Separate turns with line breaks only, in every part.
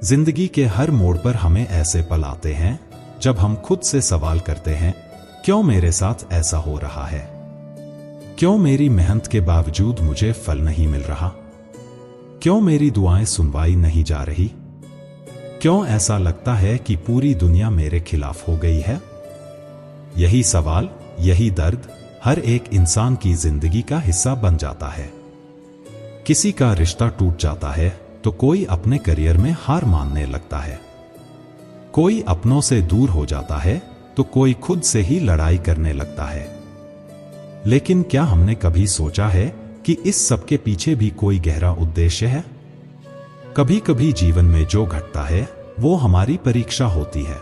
जिंदगी के हर मोड़ पर हमें ऐसे पल आते हैं जब हम खुद से सवाल करते हैं, क्यों मेरे साथ ऐसा हो रहा है? क्यों मेरी मेहनत के बावजूद मुझे फल नहीं मिल रहा? क्यों मेरी दुआएं सुनवाई नहीं जा रही? क्यों ऐसा लगता है कि पूरी दुनिया मेरे खिलाफ हो गई है? यही सवाल, यही दर्द हर एक इंसान की जिंदगी का हिस्सा बन जाता है। किसी का रिश्ता टूट जाता है तो कोई अपने करियर में हार मानने लगता है। कोई अपनों से दूर हो जाता है तो कोई खुद से ही लड़ाई करने लगता है। लेकिन क्या हमने कभी सोचा है कि इस सब के पीछे भी कोई गहरा उद्देश्य है? कभी कभी जीवन में जो घटता है वो हमारी परीक्षा होती है।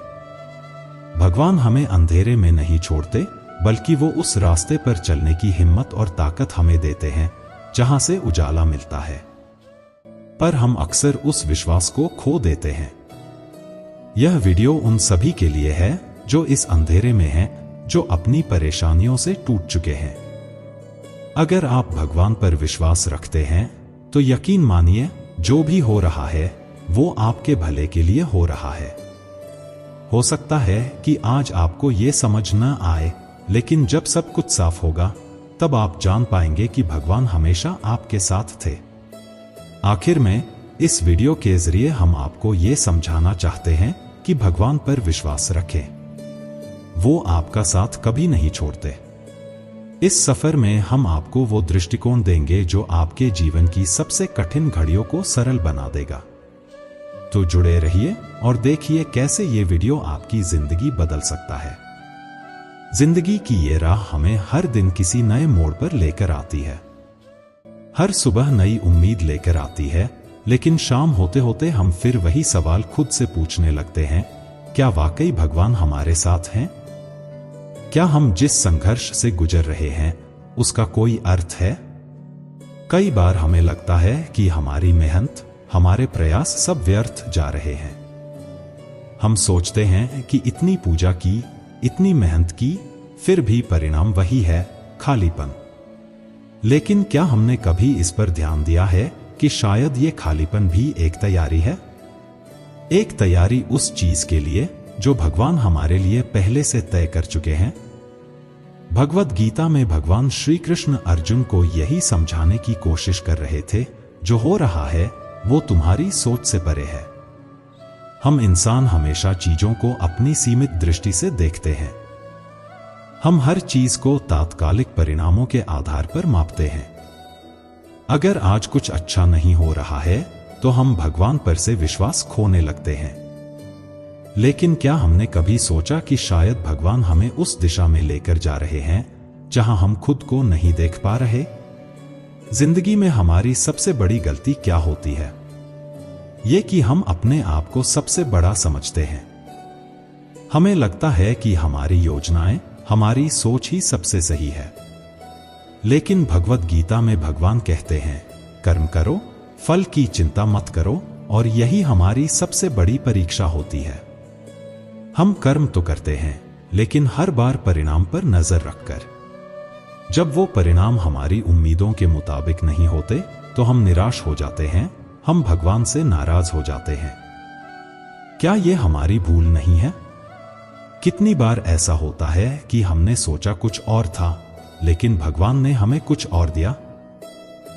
भगवान हमें अंधेरे में नहीं छोड़ते, बल्कि वो उस रास्ते पर चलने की हिम्मत और ताकत हमें देते हैं जहां से उजाला मिलता है। पर हम अक्सर उस विश्वास को खो देते हैं। यह वीडियो उन सभी के लिए है जो इस अंधेरे में हैं, जो अपनी परेशानियों से टूट चुके हैं। अगर आप भगवान पर विश्वास रखते हैं तो यकीन मानिए, जो भी हो रहा है वो आपके भले के लिए हो रहा है। हो सकता है कि आज आपको ये समझ न आए, लेकिन जब सब कुछ साफ होगा तब आप जान पाएंगे कि भगवान हमेशा आपके साथ थे। आखिर में इस वीडियो के जरिए हम आपको ये समझाना चाहते हैं कि भगवान पर विश्वास रखें, वो आपका साथ कभी नहीं छोड़ते। इस सफर में हम आपको वो दृष्टिकोण देंगे जो आपके जीवन की सबसे कठिन घड़ियों को सरल बना देगा। तो जुड़े रहिए और देखिए कैसे ये वीडियो आपकी जिंदगी बदल सकता है। जिंदगी की ये राह हमें हर दिन किसी नए मोड़ पर लेकर आती है। हर सुबह नई उम्मीद लेकर आती है, लेकिन शाम होते होते हम फिर वही सवाल खुद से पूछने लगते हैं, क्या वाकई भगवान हमारे साथ हैं? क्या हम जिस संघर्ष से गुजर रहे हैं उसका कोई अर्थ है? कई बार हमें लगता है कि हमारी मेहनत, हमारे प्रयास सब व्यर्थ जा रहे हैं। हम सोचते हैं कि इतनी पूजा की, इतनी मेहनत की, फिर भी परिणाम वही है, खालीपन। लेकिन क्या हमने कभी इस पर ध्यान दिया है कि शायद ये खालीपन भी एक तैयारी है? एक तैयारी उस चीज के लिए जो भगवान हमारे लिए पहले से तय कर चुके हैं। भगवद गीता में भगवान श्री कृष्ण अर्जुन को यही समझाने की कोशिश कर रहे थे, जो हो रहा है वो तुम्हारी सोच से परे है। हम इंसान हमेशा चीजों को अपनी सीमित दृष्टि से देखते हैं। हम हर चीज को तात्कालिक परिणामों के आधार पर मापते हैं। अगर आज कुछ अच्छा नहीं हो रहा है तो हम भगवान पर से विश्वास खोने लगते हैं। लेकिन क्या हमने कभी सोचा कि शायद भगवान हमें उस दिशा में लेकर जा रहे हैं जहां हम खुद को नहीं देख पा रहे? जिंदगी में हमारी सबसे बड़ी गलती क्या होती है? ये कि हम अपने आप को सबसे बड़ा समझते हैं। हमें लगता है कि हमारी योजनाएं, हमारी सोच ही सबसे सही है। लेकिन भगवद गीता में भगवान कहते हैं, कर्म करो, फल की चिंता मत करो, और यही हमारी सबसे बड़ी परीक्षा होती है। हम कर्म तो करते हैं, लेकिन हर बार परिणाम पर नजर रखकर। जब वो परिणाम हमारी उम्मीदों के मुताबिक नहीं होते तो हम निराश हो जाते हैं, हम भगवान से नाराज हो जाते हैं। क्या ये हमारी भूल नहीं है? कितनी बार ऐसा होता है कि हमने सोचा कुछ और था, लेकिन भगवान ने हमें कुछ और दिया।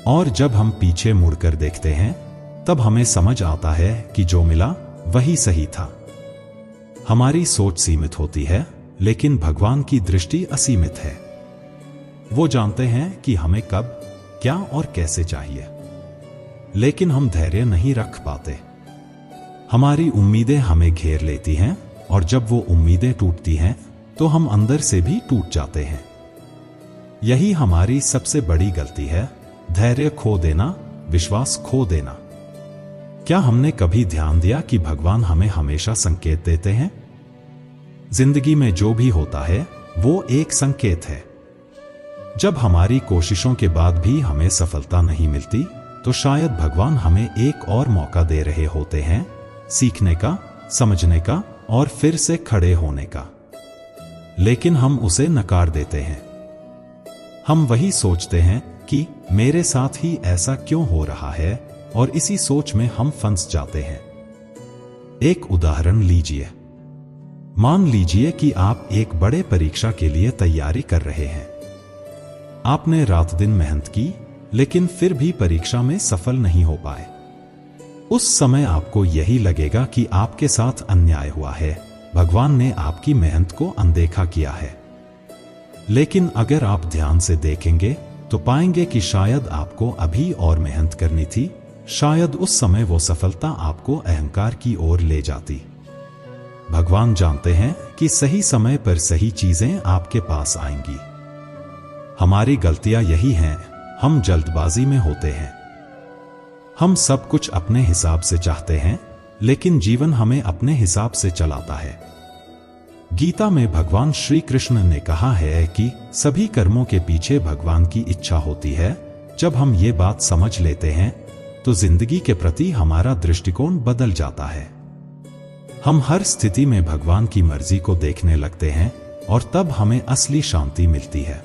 और जब हम पीछे मुड़कर देखते हैं तब हमें समझ आता है कि जो मिला वही सही था। हमारी सोच सीमित होती है, लेकिन भगवान की दृष्टि असीमित है। वो जानते हैं कि हमें कब, क्या और कैसे चाहिए। लेकिन हम धैर्य नहीं रख पाते। हमारी उम्मीदें हमें घेर लेती हैं, और जब वो उम्मीदें टूटती हैं तो हम अंदर से भी टूट जाते हैं। यही हमारी सबसे बड़ी गलती है, धैर्य खो देना, विश्वास खो देना। क्या हमने कभी ध्यान दिया कि भगवान हमें हमेशा संकेत देते हैं? जिंदगी में जो भी होता है वो एक संकेत है। जब हमारी कोशिशों के बाद भी हमें सफलता नहीं मिलती तो शायद भगवान हमें एक और मौका दे रहे होते हैं, सीखने का, समझने का और फिर से खड़े होने का। लेकिन हम उसे नकार देते हैं। हम वही सोचते हैं कि मेरे साथ ही ऐसा क्यों हो रहा है, और इसी सोच में हम फंस जाते हैं। एक उदाहरण लीजिए। मान लीजिए कि आप एक बड़े परीक्षा के लिए तैयारी कर रहे हैं। आपने रात दिन मेहनत की, लेकिन फिर भी परीक्षा में सफल नहीं हो पाए। उस समय आपको यही लगेगा कि आपके साथ अन्याय हुआ है, भगवान ने आपकी मेहनत को अनदेखा किया है। लेकिन अगर आप ध्यान से देखेंगे तो पाएंगे कि शायद आपको अभी और मेहनत करनी थी। शायद उस समय वो सफलता आपको अहंकार की ओर ले जाती। भगवान जानते हैं कि सही समय पर सही चीजें आपके पास आएंगी। हमारी गलतियां यही हैं, हम जल्दबाजी में होते हैं। हम सब कुछ अपने हिसाब से चाहते हैं, लेकिन जीवन हमें अपने हिसाब से चलाता है। गीता में भगवान श्री कृष्ण ने कहा है कि सभी कर्मों के पीछे भगवान की इच्छा होती है। जब हम ये बात समझ लेते हैं तो जिंदगी के प्रति हमारा दृष्टिकोण बदल जाता है। हम हर स्थिति में भगवान की मर्जी को देखने लगते हैं और तब हमें असली शांति मिलती है।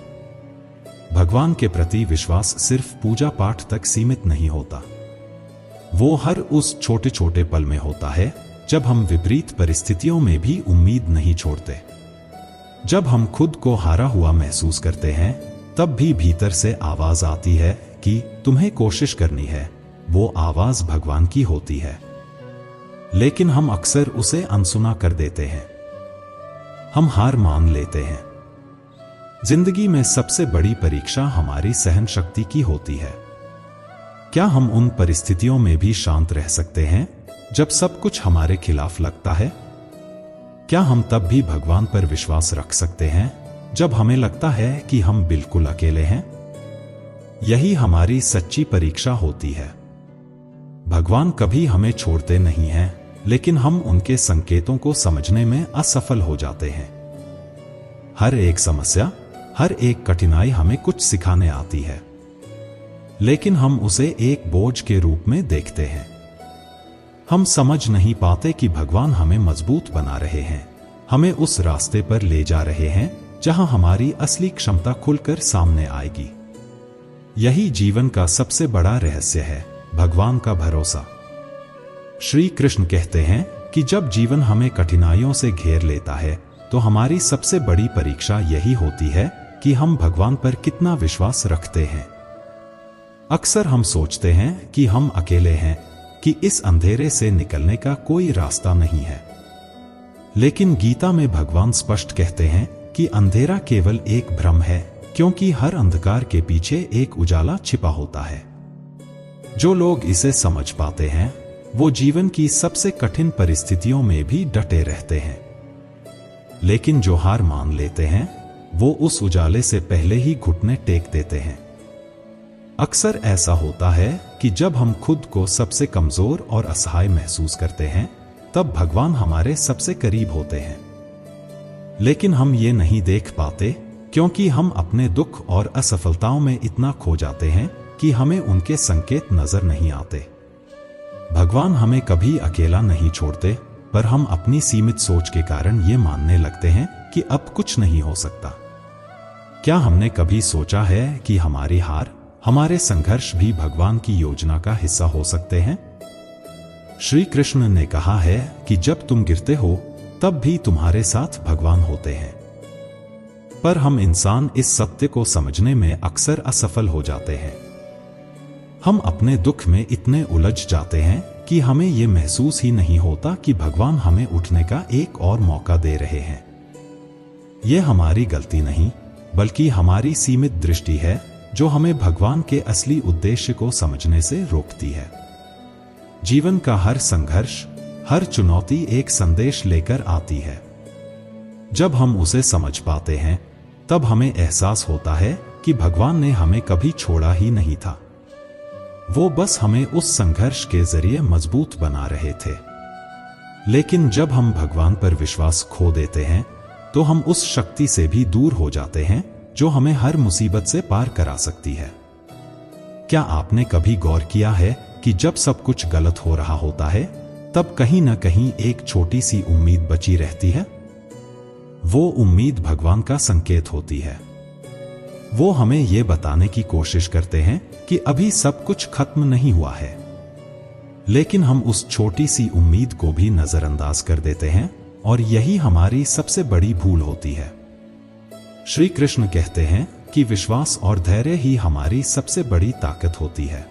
भगवान के प्रति विश्वास सिर्फ पूजा पाठ तक सीमित नहीं होता। वो हर उस छोटे छोटे पल में होता है जब हम विपरीत परिस्थितियों में भी उम्मीद नहीं छोड़ते। जब हम खुद को हारा हुआ महसूस करते हैं, तब भी भीतर से आवाज आती है कि तुम्हें कोशिश करनी है। वो आवाज भगवान की होती है, लेकिन हम अक्सर उसे अनसुना कर देते हैं। हम हार मान लेते हैं। जिंदगी में सबसे बड़ी परीक्षा हमारी सहन शक्ति की होती है। क्या हम उन परिस्थितियों में भी शांत रह सकते हैं जब सब कुछ हमारे खिलाफ लगता है? क्या हम तब भी भगवान पर विश्वास रख सकते हैं जब हमें लगता है कि हम बिल्कुल अकेले हैं? यही हमारी सच्ची परीक्षा होती है। भगवान कभी हमें छोड़ते नहीं हैं, लेकिन हम उनके संकेतों को समझने में असफल हो जाते हैं। हर एक समस्या, हर एक कठिनाई हमें कुछ सिखाने आती है, लेकिन हम उसे एक बोझ के रूप में देखते हैं। हम समझ नहीं पाते कि भगवान हमें मजबूत बना रहे हैं, हमें उस रास्ते पर ले जा रहे हैं जहां हमारी असली क्षमता खुलकर सामने आएगी। यही जीवन का सबसे बड़ा रहस्य है, भगवान का भरोसा। श्री कृष्ण कहते हैं कि जब जीवन हमें कठिनाइयों से घेर लेता है तो हमारी सबसे बड़ी परीक्षा यही होती है कि हम भगवान पर कितना विश्वास रखते हैं। अक्सर हम सोचते हैं कि हम अकेले हैं, कि इस अंधेरे से निकलने का कोई रास्ता नहीं है। लेकिन गीता में भगवान स्पष्ट कहते हैं कि अंधेरा केवल एक भ्रम है, क्योंकि हर अंधकार के पीछे एक उजाला छिपा होता है। जो लोग इसे समझ पाते हैं वो जीवन की सबसे कठिन परिस्थितियों में भी डटे रहते हैं। लेकिन जो हार मान लेते हैं वो उस उजाले से पहले ही घुटने टेक देते हैं। अक्सर ऐसा होता है कि जब हम खुद को सबसे कमजोर और असहाय महसूस करते हैं, तब भगवान हमारे सबसे करीब होते हैं। लेकिन हम ये नहीं देख पाते, क्योंकि हम अपने दुख और असफलताओं में इतना खो जाते हैं कि हमें उनके संकेत नजर नहीं आते। भगवान हमें कभी अकेला नहीं छोड़ते, पर हम अपनी सीमित सोच के कारण ये मानने लगते हैं कि अब कुछ नहीं हो सकता। क्या हमने कभी सोचा है कि हमारी हार, हमारे संघर्ष भी भगवान की योजना का हिस्सा हो सकते हैं? श्री कृष्ण ने कहा है कि जब तुम गिरते हो तब भी तुम्हारे साथ भगवान होते हैं। पर हम इंसान इस सत्य को समझने में अक्सर असफल हो जाते हैं। हम अपने दुख में इतने उलझ जाते हैं कि हमें यह महसूस ही नहीं होता कि भगवान हमें उठने का एक और मौका दे रहे हैं। यह हमारी गलती नहीं, बल्कि हमारी सीमित दृष्टि है जो हमें भगवान के असली उद्देश्य को समझने से रोकती है। जीवन का हर संघर्ष, हर चुनौती एक संदेश लेकर आती है। जब हम उसे समझ पाते हैं, तब हमें एहसास होता है कि भगवान ने हमें कभी छोड़ा ही नहीं था। वो बस हमें उस संघर्ष के जरिए मजबूत बना रहे थे। लेकिन जब हम भगवान पर विश्वास खो देते हैं, तो हम उस शक्ति से भी दूर हो जाते हैं जो हमें हर मुसीबत से पार करा सकती है। क्या आपने कभी गौर किया है कि जब सब कुछ गलत हो रहा होता है, तब कहीं ना कहीं एक छोटी सी उम्मीद बची रहती है? वो उम्मीद भगवान का संकेत होती है। वो हमें ये बताने की कोशिश करते हैं कि अभी सब कुछ खत्म नहीं हुआ है। लेकिन हम उस छोटी सी उम्मीद को भी नजरअंदाज कर देते हैं और यही हमारी सबसे बड़ी भूल होती है। श्री कृष्ण कहते हैं कि विश्वास और धैर्य ही हमारी सबसे बड़ी ताकत होती है।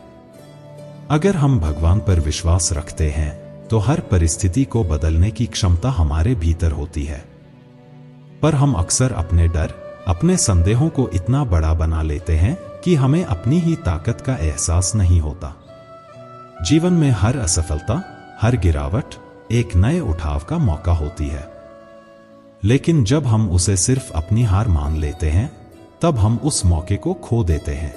अगर हम भगवान पर विश्वास रखते हैं तो हर परिस्थिति को बदलने की क्षमता हमारे भीतर होती है। पर हम अक्सर अपने डर, अपने संदेहों को इतना बड़ा बना लेते हैं कि हमें अपनी ही ताकत का एहसास नहीं होता। जीवन में हर असफलता, हर गिरावट एक नए उठाव का मौका होती है। लेकिन जब हम उसे सिर्फ अपनी हार मान लेते हैं, तब हम उस मौके को खो देते हैं।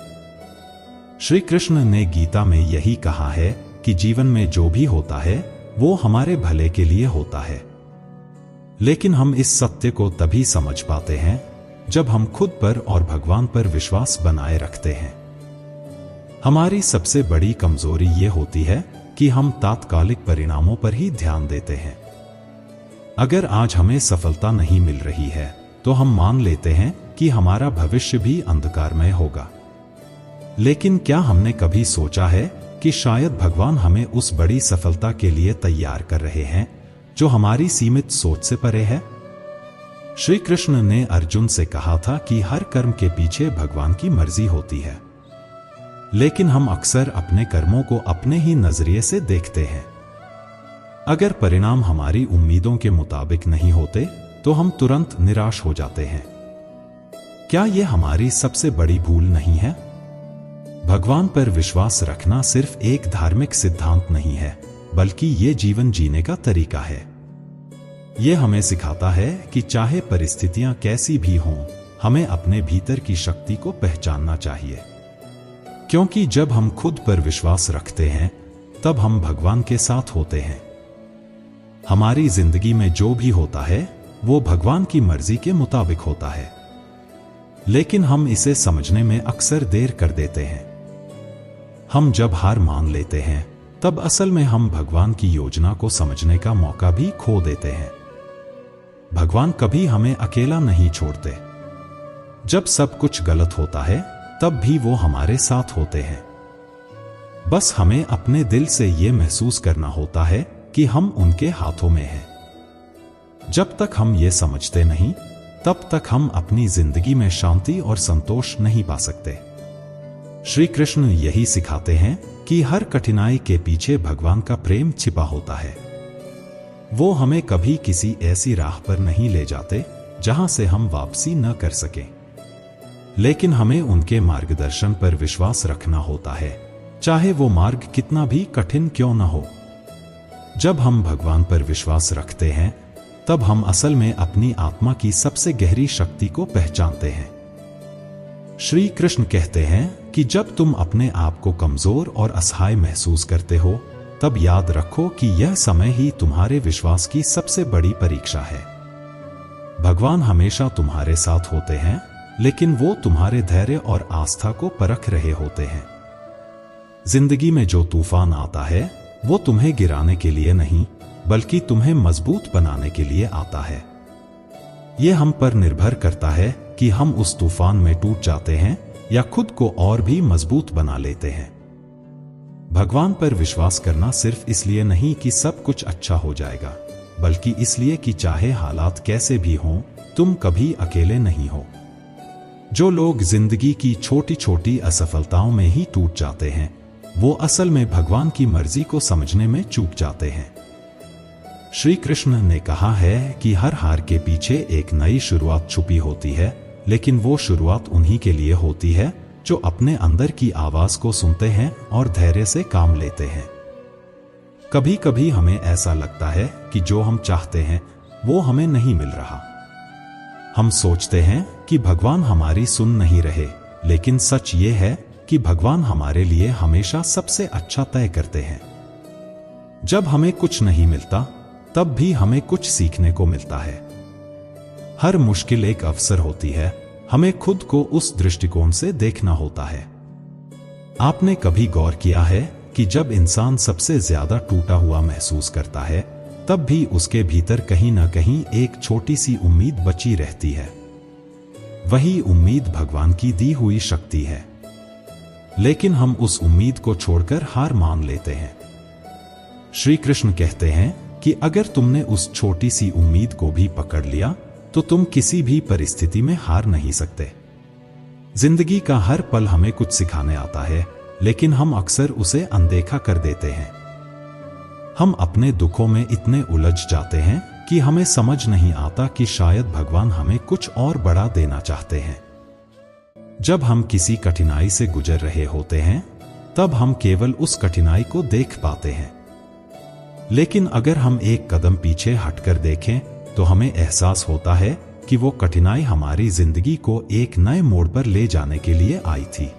श्री कृष्ण ने गीता में यही कहा है कि जीवन में जो भी होता है वो हमारे भले के लिए होता है। लेकिन हम इस सत्य को तभी समझ पाते हैं जब हम खुद पर और भगवान पर विश्वास बनाए रखते हैं। हमारी सबसे बड़ी कमजोरी ये होती है कि हम तात्कालिक परिणामों पर ही ध्यान देते हैं। अगर आज हमें सफलता नहीं मिल रही है तो हम मान लेते हैं कि हमारा भविष्य भी अंधकारमय होगा। लेकिन क्या हमने कभी सोचा है कि शायद भगवान हमें उस बड़ी सफलता के लिए तैयार कर रहे हैं जो हमारी सीमित सोच से परे है? श्री कृष्ण ने अर्जुन से कहा था कि हर कर्म के पीछे भगवान की मर्जी होती है। लेकिन हम अक्सर अपने कर्मों को अपने ही नजरिए से देखते हैं। अगर परिणाम हमारी उम्मीदों के मुताबिक नहीं होते तो हम तुरंत निराश हो जाते हैं। क्या यह हमारी सबसे बड़ी भूल नहीं है? भगवान पर विश्वास रखना सिर्फ एक धार्मिक सिद्धांत नहीं है, बल्कि ये जीवन जीने का तरीका है। यह हमें सिखाता है कि चाहे परिस्थितियां कैसी भी हों, हमें अपने भीतर की शक्ति को पहचानना चाहिए। क्योंकि जब हम खुद पर विश्वास रखते हैं, तब हम भगवान के साथ होते हैं। हमारी जिंदगी में जो भी होता है वो भगवान की मर्जी के मुताबिक होता है। लेकिन हम इसे समझने में अक्सर देर कर देते हैं। हम जब हार मान लेते हैं, तब असल में हम भगवान की योजना को समझने का मौका भी खो देते हैं। भगवान कभी हमें अकेला नहीं छोड़ते। जब सब कुछ गलत होता है, तब भी वो हमारे साथ होते हैं। बस हमें अपने दिल से ये महसूस करना होता है कि हम उनके हाथों में हैं। जब तक हम ये समझते नहीं, तब तक हम अपनी जिंदगी में शांति और संतोष नहीं पा सकते। श्री कृष्ण यही सिखाते हैं कि हर कठिनाई के पीछे भगवान का प्रेम छिपा होता है। वो हमें कभी किसी ऐसी राह पर नहीं ले जाते जहां से हम वापसी न कर सकें। लेकिन हमें उनके मार्गदर्शन पर विश्वास रखना होता है, चाहे वो मार्ग कितना भी कठिन क्यों न हो। जब हम भगवान पर विश्वास रखते हैं, तब हम असल में अपनी आत्मा की सबसे गहरी शक्ति को पहचानते हैं। श्री कृष्ण कहते हैं कि जब तुम अपने आप को कमजोर और असहाय महसूस करते हो, तब याद रखो कि यह समय ही तुम्हारे विश्वास की सबसे बड़ी परीक्षा है। भगवान हमेशा तुम्हारे साथ होते हैं, लेकिन वो तुम्हारे धैर्य और आस्था को परख रहे होते हैं। जिंदगी में जो तूफान आता है, वो तुम्हें गिराने के लिए नहीं, बल्कि तुम्हें मजबूत बनाने के लिए आता है। यह हम पर निर्भर करता है कि हम उस तूफान में टूट जाते हैं या खुद को और भी मजबूत बना लेते हैं। भगवान पर विश्वास करना सिर्फ इसलिए नहीं कि सब कुछ अच्छा हो जाएगा, बल्कि इसलिए कि चाहे हालात कैसे भी हों, तुम कभी अकेले नहीं हो। जो लोग जिंदगी की छोटी छोटी असफलताओं में ही टूट जाते हैं, वो असल में भगवान की मर्जी को समझने में चूक जाते हैं। श्री कृष्ण ने कहा है कि हर हार के पीछे एक नई शुरुआत छुपी होती है, लेकिन वो शुरुआत उन्हीं के लिए होती है जो अपने अंदर की आवाज को सुनते हैं और धैर्य से काम लेते हैं। कभी कभी हमें ऐसा लगता है कि जो हम चाहते हैं वो हमें नहीं मिल रहा। हम सोचते हैं कि भगवान हमारी सुन नहीं रहे, लेकिन सच ये है कि भगवान हमारे लिए हमेशा सबसे अच्छा तय करते हैं। जब हमें कुछ नहीं मिलता, तब भी हमें कुछ सीखने को मिलता है। हर मुश्किल एक अवसर होती है, हमें खुद को उस दृष्टिकोण से देखना होता है। आपने कभी गौर किया है कि जब इंसान सबसे ज्यादा टूटा हुआ महसूस करता है, तब भी उसके भीतर कहीं ना कहीं एक छोटी सी उम्मीद बची रहती है। वही उम्मीद भगवान की दी हुई शक्ति है। लेकिन हम उस उम्मीद को छोड़कर हार मान लेते हैं। श्री कृष्ण कहते हैं कि अगर तुमने उस छोटी सी उम्मीद को भी पकड़ लिया तो तुम किसी भी परिस्थिति में हार नहीं सकते। जिंदगी का हर पल हमें कुछ सिखाने आता है, लेकिन हम अक्सर उसे अनदेखा कर देते हैं। हम अपने दुखों में इतने उलझ जाते हैं कि हमें समझ नहीं आता कि शायद भगवान हमें कुछ और बड़ा देना चाहते हैं। जब हम किसी कठिनाई से गुजर रहे होते हैं, तब हम केवल उस कठिनाई को देख पाते हैं। लेकिन अगर हम एक कदम पीछे हटकर देखें तो हमें एहसास होता है कि वो कठिनाई हमारी जिंदगी को एक नए मोड़ पर ले जाने के लिए आई थी।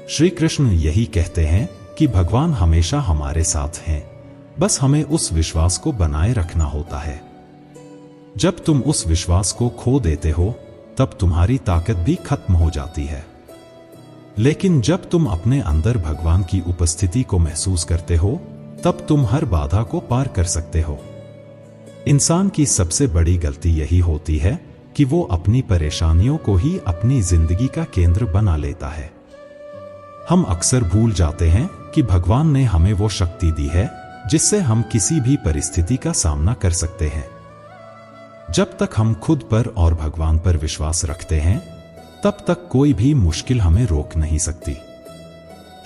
श्री कृष्ण यही कहते हैं कि भगवान हमेशा हमारे साथ हैं, बस हमें उस विश्वास को बनाए रखना होता है। जब तुम उस विश्वास को खो देते हो तब तुम्हारी ताकत भी खत्म हो जाती है। लेकिन जब तुम अपने अंदर भगवान की उपस्थिति को महसूस करते हो तब तुम हर बाधा को पार कर सकते हो। इंसान की सबसे बड़ी गलती यही होती है कि वो अपनी परेशानियों को ही अपनी जिंदगी का केंद्र बना लेता है। हम अक्सर भूल जाते हैं कि भगवान ने हमें वो शक्ति दी है जिससे हम किसी भी परिस्थिति का सामना कर सकते हैं। जब तक हम खुद पर और भगवान पर विश्वास रखते हैं, तब तक कोई भी मुश्किल हमें रोक नहीं सकती।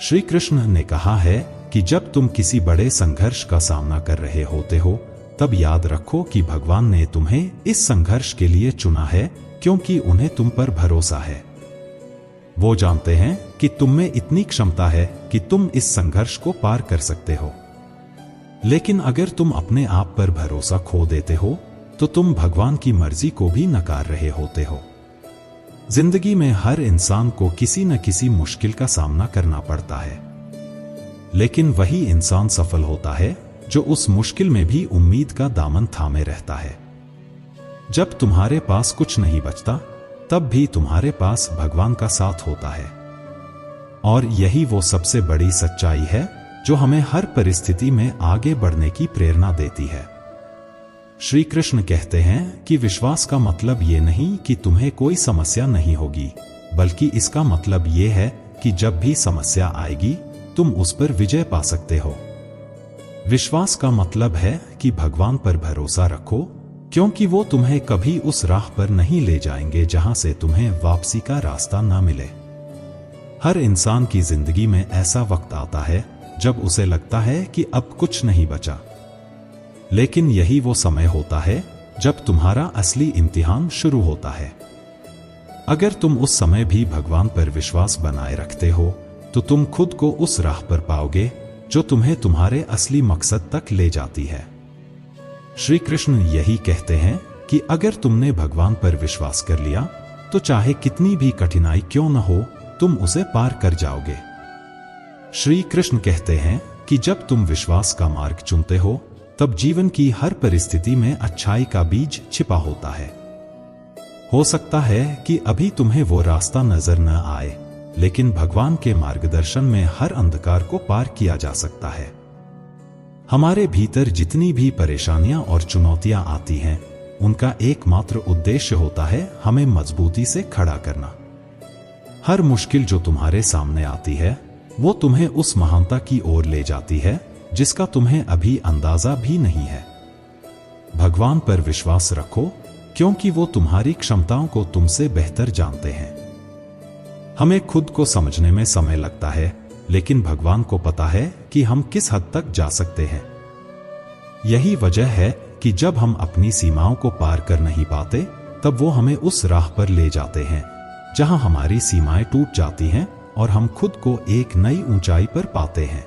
श्री कृष्ण ने कहा है कि जब तुम किसी बड़े संघर्ष का सामना कर रहे होते हो, तब याद रखो कि भगवान ने तुम्हें इस संघर्ष के लिए चुना है, क्योंकि उन्हें तुम पर भरोसा है। वो जानते हैं कि तुम में इतनी क्षमता है कि तुम इस संघर्ष को पार कर सकते हो। लेकिन अगर तुम अपने आप पर भरोसा खो देते हो तो तुम भगवान की मर्जी को भी नकार रहे होते हो। जिंदगी में हर इंसान को किसी न किसी मुश्किल का सामना करना पड़ता है, लेकिन वही इंसान सफल होता है जो उस मुश्किल में भी उम्मीद का दामन थामे रहता है। जब तुम्हारे पास कुछ नहीं बचता, तब भी तुम्हारे पास भगवान का साथ होता है। और यही वो सबसे बड़ी सच्चाई है जो हमें हर परिस्थिति में आगे बढ़ने की प्रेरणा देती है। श्री कृष्ण कहते हैं कि विश्वास का मतलब ये नहीं कि तुम्हें कोई समस्या नहीं होगी, बल्कि इसका मतलब ये है कि जब भी समस्या आएगी तुम उस पर विजय पा सकते हो। विश्वास का मतलब है कि भगवान पर भरोसा रखो, क्योंकि वो तुम्हें कभी उस राह पर नहीं ले जाएंगे जहां से तुम्हें वापसी का रास्ता ना मिले। हर इंसान की जिंदगी में ऐसा वक्त आता है जब उसे लगता है कि अब कुछ नहीं बचा, लेकिन यही वो समय होता है जब तुम्हारा असली इम्तिहान शुरू होता है। अगर तुम उस समय भी भगवान पर विश्वास बनाए रखते हो तो तुम खुद को उस राह पर पाओगे जो तुम्हें तुम्हारे असली मकसद तक ले जाती है। श्री कृष्ण यही कहते हैं कि अगर तुमने भगवान पर विश्वास कर लिया तो चाहे कितनी भी कठिनाई क्यों न हो, तुम उसे पार कर जाओगे। श्री कृष्ण कहते हैं कि जब तुम विश्वास का मार्ग चुनते हो तब जीवन की हर परिस्थिति में अच्छाई का बीज छिपा होता है। हो सकता है कि अभी तुम्हें वो रास्ता नजर न आए, लेकिन भगवान के मार्गदर्शन में हर अंधकार को पार किया जा सकता है। हमारे भीतर जितनी भी परेशानियां और चुनौतियां आती हैं, उनका एकमात्र उद्देश्य होता है हमें मजबूती से खड़ा करना। हर मुश्किल जो तुम्हारे सामने आती है वो तुम्हें उस महानता की ओर ले जाती है जिसका तुम्हें अभी अंदाजा भी नहीं है। भगवान पर विश्वास रखो, क्योंकि वो तुम्हारी क्षमताओं को तुमसे बेहतर जानते हैं। हमें खुद को समझने में समय लगता है, लेकिन भगवान को पता है कि हम किस हद तक जा सकते हैं। यही वजह है कि जब हम अपनी सीमाओं को पार कर नहीं पाते, तब वो हमें उस राह पर ले जाते हैं जहां हमारी सीमाएं टूट जाती हैं और हम खुद को एक नई ऊंचाई पर पाते हैं।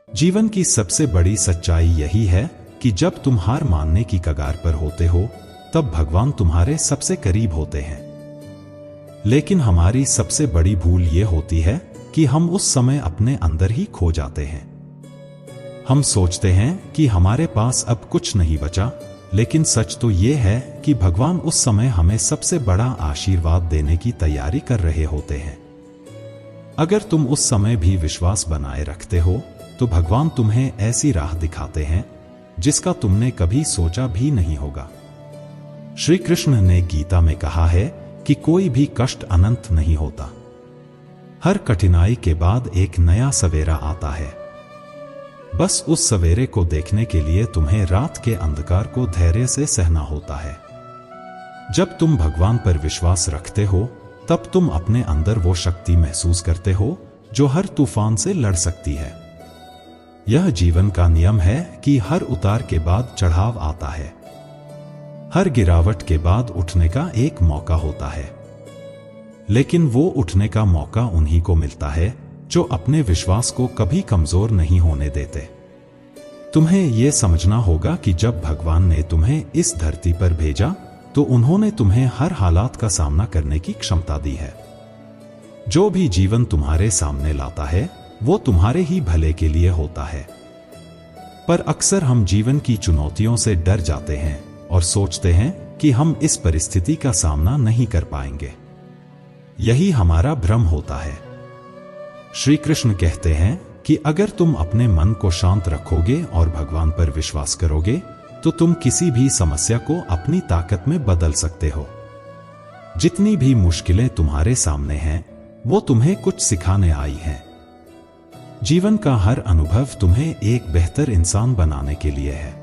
जीवन की सबसे बड़ी सच्चाई यही है कि जब तुम हार मानने की कगार पर होते हो, तब भगवान तुम्हारे सबसे करीब होते हैं। लेकिन हमारी सबसे बड़ी भूल ये होती है कि हम उस समय अपने अंदर ही खो जाते हैं। हम सोचते हैं कि हमारे पास अब कुछ नहीं बचा, लेकिन सच तो ये है कि भगवान उस समय हमें सबसे बड़ा आशीर्वाद देने की तैयारी कर रहे होते हैं। अगर तुम उस समय भी विश्वास बनाए रखते हो तो भगवान तुम्हें ऐसी राह दिखाते हैं जिसका तुमने कभी सोचा भी नहीं होगा। श्री कृष्ण ने गीता में कहा है कि कोई भी कष्ट अनंत नहीं होता। हर कठिनाई के बाद एक नया सवेरा आता है। बस उस सवेरे को देखने के लिए तुम्हें रात के अंधकार को धैर्य से सहना होता है। जब तुम भगवान पर विश्वास रखते हो, तब तुम अपने अंदर वो शक्ति महसूस करते हो जो हर तूफान से लड़ सकती है। यह जीवन का नियम है कि हर उतार के बाद चढ़ाव आता है। हर गिरावट के बाद उठने का एक मौका होता है, लेकिन वो उठने का मौका उन्हीं को मिलता है जो अपने विश्वास को कभी कमजोर नहीं होने देते। तुम्हें यह समझना होगा कि जब भगवान ने तुम्हें इस धरती पर भेजा तो उन्होंने तुम्हें हर हालात का सामना करने की क्षमता दी है। जो भी जीवन तुम्हारे सामने लाता है वो तुम्हारे ही भले के लिए होता है। पर अक्सर हम जीवन की चुनौतियों से डर जाते हैं और सोचते हैं कि हम इस परिस्थिति का सामना नहीं कर पाएंगे। यही हमारा भ्रम होता है। श्री कृष्ण कहते हैं कि अगर तुम अपने मन को शांत रखोगे और भगवान पर विश्वास करोगे तो तुम किसी भी समस्या को अपनी ताकत में बदल सकते हो। जितनी भी मुश्किलें तुम्हारे सामने हैं वो तुम्हें कुछ सिखाने आई हैं। जीवन का हर अनुभव तुम्हें एक बेहतर इंसान बनाने के लिए है।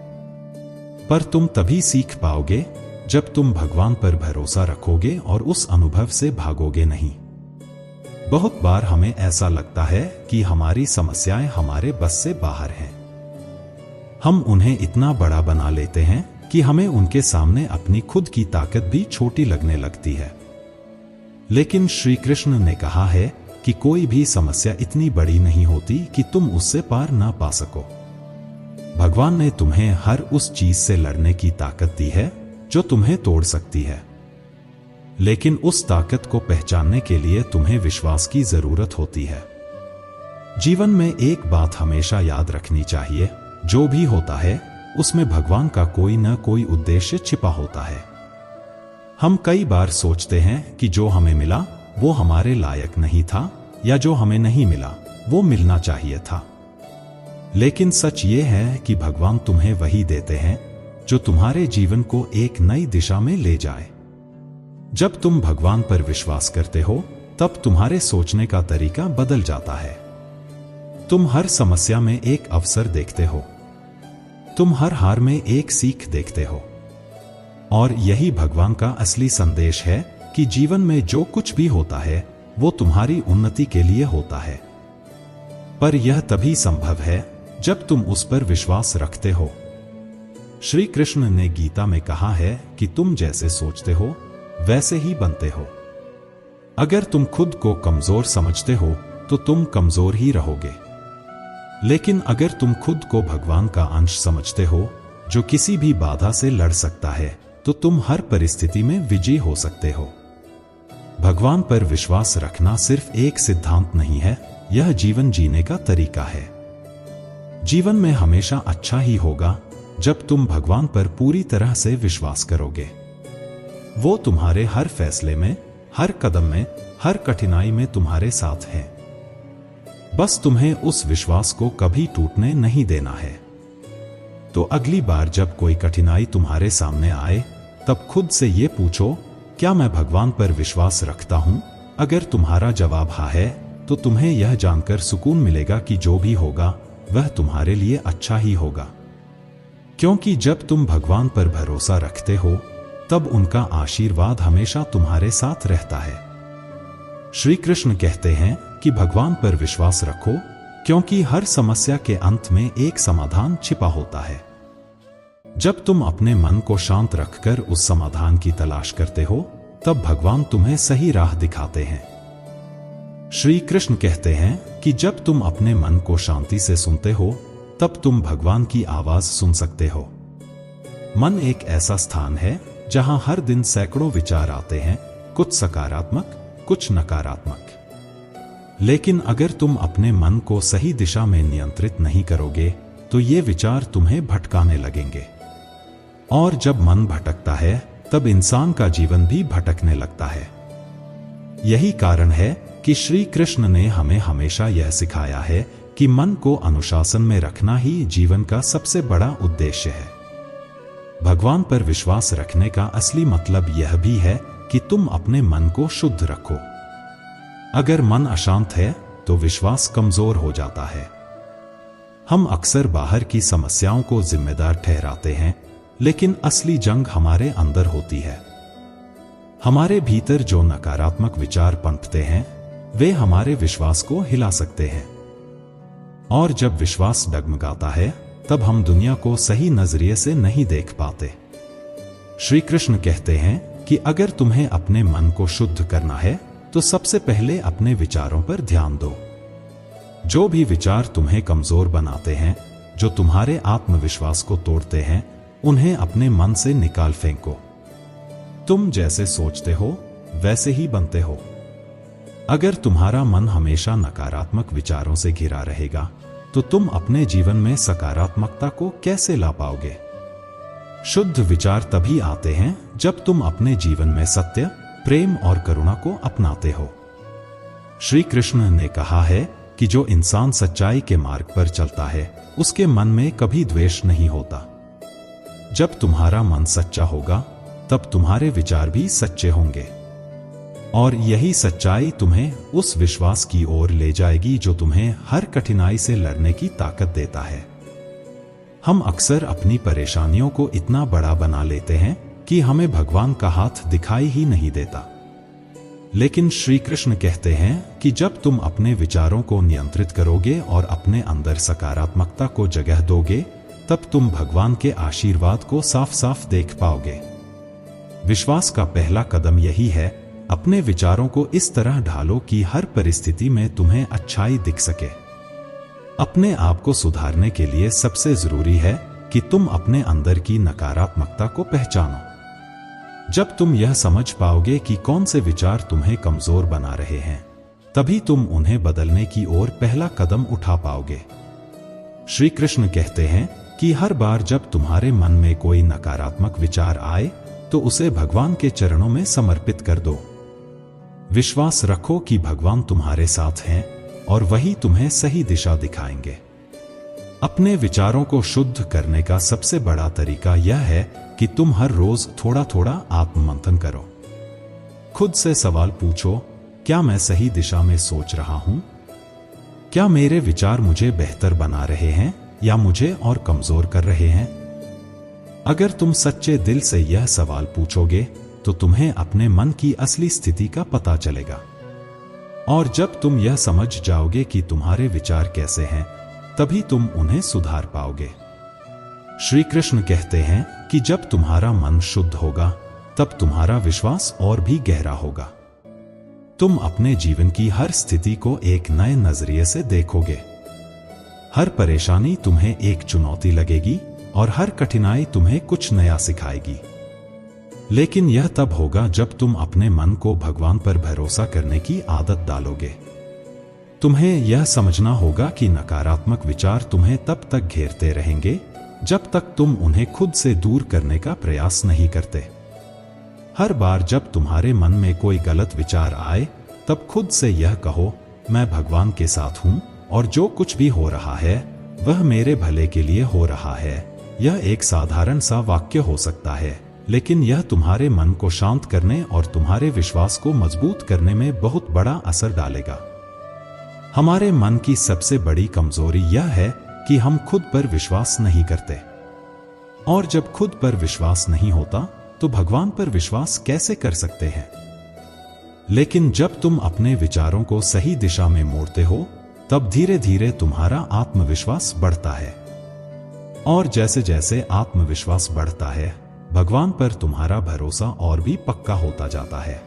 पर तुम तभी सीख पाओगे जब तुम भगवान पर भरोसा रखोगे और उस अनुभव से भागोगे नहीं। बहुत बार हमें ऐसा लगता है कि हमारी समस्याएं हमारे बस से बाहर हैं। हम उन्हें इतना बड़ा बना लेते हैं कि हमें उनके सामने अपनी खुद की ताकत भी छोटी लगने लगती है। लेकिन श्री कृष्ण ने कहा है कि कोई भी समस्या इतनी बड़ी नहीं होती कि तुम उससे पार ना पा सको। भगवान ने तुम्हें हर उस चीज से लड़ने की ताकत दी है जो तुम्हें तोड़ सकती है, लेकिन उस ताकत को पहचानने के लिए तुम्हें विश्वास की जरूरत होती है। जीवन में एक बात हमेशा याद रखनी चाहिए, जो भी होता है उसमें भगवान का कोई न कोई उद्देश्य छिपा होता है। हम कई बार सोचते हैं कि जो हमें मिला वो हमारे लायक नहीं था, या जो हमें नहीं मिला वो मिलना चाहिए था। लेकिन सच ये है कि भगवान तुम्हें वही देते हैं जो तुम्हारे जीवन को एक नई दिशा में ले जाए। जब तुम भगवान पर विश्वास करते हो तब तुम्हारे सोचने का तरीका बदल जाता है। तुम हर समस्या में एक अवसर देखते हो, तुम हर हार में एक सीख देखते हो। और यही भगवान का असली संदेश है कि जीवन में जो कुछ भी होता है वो तुम्हारी उन्नति के लिए होता है। पर यह तभी संभव है जब तुम उस पर विश्वास रखते हो। श्री कृष्ण ने गीता में कहा है कि तुम जैसे सोचते हो वैसे ही बनते हो। अगर तुम खुद को कमजोर समझते हो तो तुम कमजोर ही रहोगे, लेकिन अगर तुम खुद को भगवान का अंश समझते हो जो किसी भी बाधा से लड़ सकता है तो तुम हर परिस्थिति में विजयी हो सकते हो। भगवान पर विश्वास रखना सिर्फ एक सिद्धांत नहीं है, यह जीवन जीने का तरीका है। जीवन में हमेशा अच्छा ही होगा जब तुम भगवान पर पूरी तरह से विश्वास करोगे। वो तुम्हारे हर फैसले में, हर कदम में, हर कठिनाई में तुम्हारे साथ है। बस तुम्हें उस विश्वास को कभी टूटने नहीं देना है। तो अगली बार जब कोई कठिनाई तुम्हारे सामने आए तब खुद से ये पूछो, क्या मैं भगवान पर विश्वास रखता हूं? अगर तुम्हारा जवाब हाँ है तो तुम्हें यह जानकर सुकून मिलेगा कि जो भी होगा वह तुम्हारे लिए अच्छा ही होगा। क्योंकि जब तुम भगवान पर भरोसा रखते हो तब उनका आशीर्वाद हमेशा तुम्हारे साथ रहता है। श्री कृष्ण कहते हैं कि भगवान पर विश्वास रखो, क्योंकि हर समस्या के अंत में एक समाधान छिपा होता है। जब तुम अपने मन को शांत रखकर उस समाधान की तलाश करते हो तब भगवान तुम्हें सही राह दिखाते हैं। श्री कृष्ण कहते हैं कि जब तुम अपने मन को शांति से सुनते हो तब तुम भगवान की आवाज सुन सकते हो। मन एक ऐसा स्थान है जहां हर दिन सैकड़ों विचार आते हैं, कुछ सकारात्मक, कुछ नकारात्मक। लेकिन अगर तुम अपने मन को सही दिशा में नियंत्रित नहीं करोगे तो ये विचार तुम्हें भटकाने लगेंगे। और जब मन भटकता है तब इंसान का जीवन भी भटकने लगता है। यही कारण है कि श्री कृष्ण ने हमें हमेशा यह सिखाया है कि मन को अनुशासन में रखना ही जीवन का सबसे बड़ा उद्देश्य है। भगवान पर विश्वास रखने का असली मतलब यह भी है कि तुम अपने मन को शुद्ध रखो। अगर मन अशांत है तो विश्वास कमजोर हो जाता है। हम अक्सर बाहर की समस्याओं को जिम्मेदार ठहराते हैं, लेकिन असली जंग हमारे अंदर होती है। हमारे भीतर जो नकारात्मक विचार पनपते हैं, वे हमारे विश्वास को हिला सकते हैं। और जब विश्वास डगमगाता है, तब हम दुनिया को सही नजरिए से नहीं देख पाते। श्री कृष्ण कहते हैं कि अगर तुम्हें अपने मन को शुद्ध करना है, तो सबसे पहले अपने विचारों पर ध्यान दो। जो भी विचार तुम्हें कमजोर बनाते हैं, जो तुम्हारे आत्मविश्वास को तोड़ते हैं, उन्हें अपने मन से निकाल फेंको। तुम जैसे सोचते हो, वैसे ही बनते हो। अगर तुम्हारा मन हमेशा नकारात्मक विचारों से घिरा रहेगा, तो तुम अपने जीवन में सकारात्मकता को कैसे ला पाओगे? शुद्ध विचार तभी आते हैं जब तुम अपने जीवन में सत्य, प्रेम और करुणा को अपनाते हो। श्री कृष्ण ने कहा है कि जो इंसान सच्चाई के मार्ग पर चलता है, उसके मन में कभी द्वेष नहीं होता। जब तुम्हारा मन सच्चा होगा, तब तुम्हारे विचार भी सच्चे होंगे। और यही सच्चाई तुम्हें उस विश्वास की ओर ले जाएगी जो तुम्हें हर कठिनाई से लड़ने की ताकत देता है। हम अक्सर अपनी परेशानियों को इतना बड़ा बना लेते हैं कि हमें भगवान का हाथ दिखाई ही नहीं देता। लेकिन श्री कृष्ण कहते हैं कि जब तुम अपने विचारों को नियंत्रित करोगे और अपने अंदर सकारात्मकता को जगह दोगे, तब तुम भगवान के आशीर्वाद को साफ साफ देख पाओगे। विश्वास का पहला कदम यही है, अपने विचारों को इस तरह ढालो कि हर परिस्थिति में तुम्हें अच्छाई दिख सके। अपने आप को सुधारने के लिए सबसे जरूरी है कि तुम अपने अंदर की नकारात्मकता को पहचानो। जब तुम यह समझ पाओगे कि कौन से विचार तुम्हें कमजोर बना रहे हैं, तभी तुम उन्हें बदलने की ओर पहला कदम उठा पाओगे। श्री कृष्ण कहते हैं कि हर बार जब तुम्हारे मन में कोई नकारात्मक विचार आए, तो उसे भगवान के चरणों में समर्पित कर दो। विश्वास रखो कि भगवान तुम्हारे साथ हैं और वही तुम्हें सही दिशा दिखाएंगे। अपने विचारों को शुद्ध करने का सबसे बड़ा तरीका यह है कि तुम हर रोज थोड़ा थोड़ा आत्ममंथन करो। खुद से सवाल पूछो, क्या मैं सही दिशा में सोच रहा हूं? क्या मेरे विचार मुझे बेहतर बना रहे हैं या मुझे और कमजोर कर रहे हैं? अगर तुम सच्चे दिल से यह सवाल पूछोगे, तो तुम्हें अपने मन की असली स्थिति का पता चलेगा। और जब तुम यह समझ जाओगे कि तुम्हारे विचार कैसे हैं, तभी तुम उन्हें सुधार पाओगे। श्री कृष्ण कहते हैं कि जब तुम्हारा मन शुद्ध होगा, तब तुम्हारा विश्वास और भी गहरा होगा। तुम अपने जीवन की हर स्थिति को एक नए नजरिए से देखोगे। हर परेशानी तुम्हें एक चुनौती लगेगी और हर कठिनाई तुम्हें कुछ नया सिखाएगी। लेकिन यह तब होगा जब तुम अपने मन को भगवान पर भरोसा करने की आदत डालोगे। तुम्हें यह समझना होगा कि नकारात्मक विचार तुम्हें तब तक घेरते रहेंगे जब तक तुम उन्हें खुद से दूर करने का प्रयास नहीं करते। हर बार जब तुम्हारे मन में कोई गलत विचार आए, तब खुद से यह कहो, मैं भगवान के साथ हूं और जो कुछ भी हो रहा है, वह मेरे भले के लिए हो रहा है। यह एक साधारण सा वाक्य हो सकता है, लेकिन यह तुम्हारे मन को शांत करने और तुम्हारे विश्वास को मजबूत करने में बहुत बड़ा असर डालेगा। हमारे मन की सबसे बड़ी कमजोरी यह है कि हम खुद पर विश्वास नहीं करते। और जब खुद पर विश्वास नहीं होता, तो भगवान पर विश्वास कैसे कर सकते हैं? लेकिन जब तुम अपने विचारों को सही दिशा में मोड़ते हो, तब धीरे धीरे तुम्हारा आत्मविश्वास बढ़ता है। और जैसे जैसे आत्मविश्वास बढ़ता है, भगवान पर तुम्हारा भरोसा और भी पक्का होता जाता है।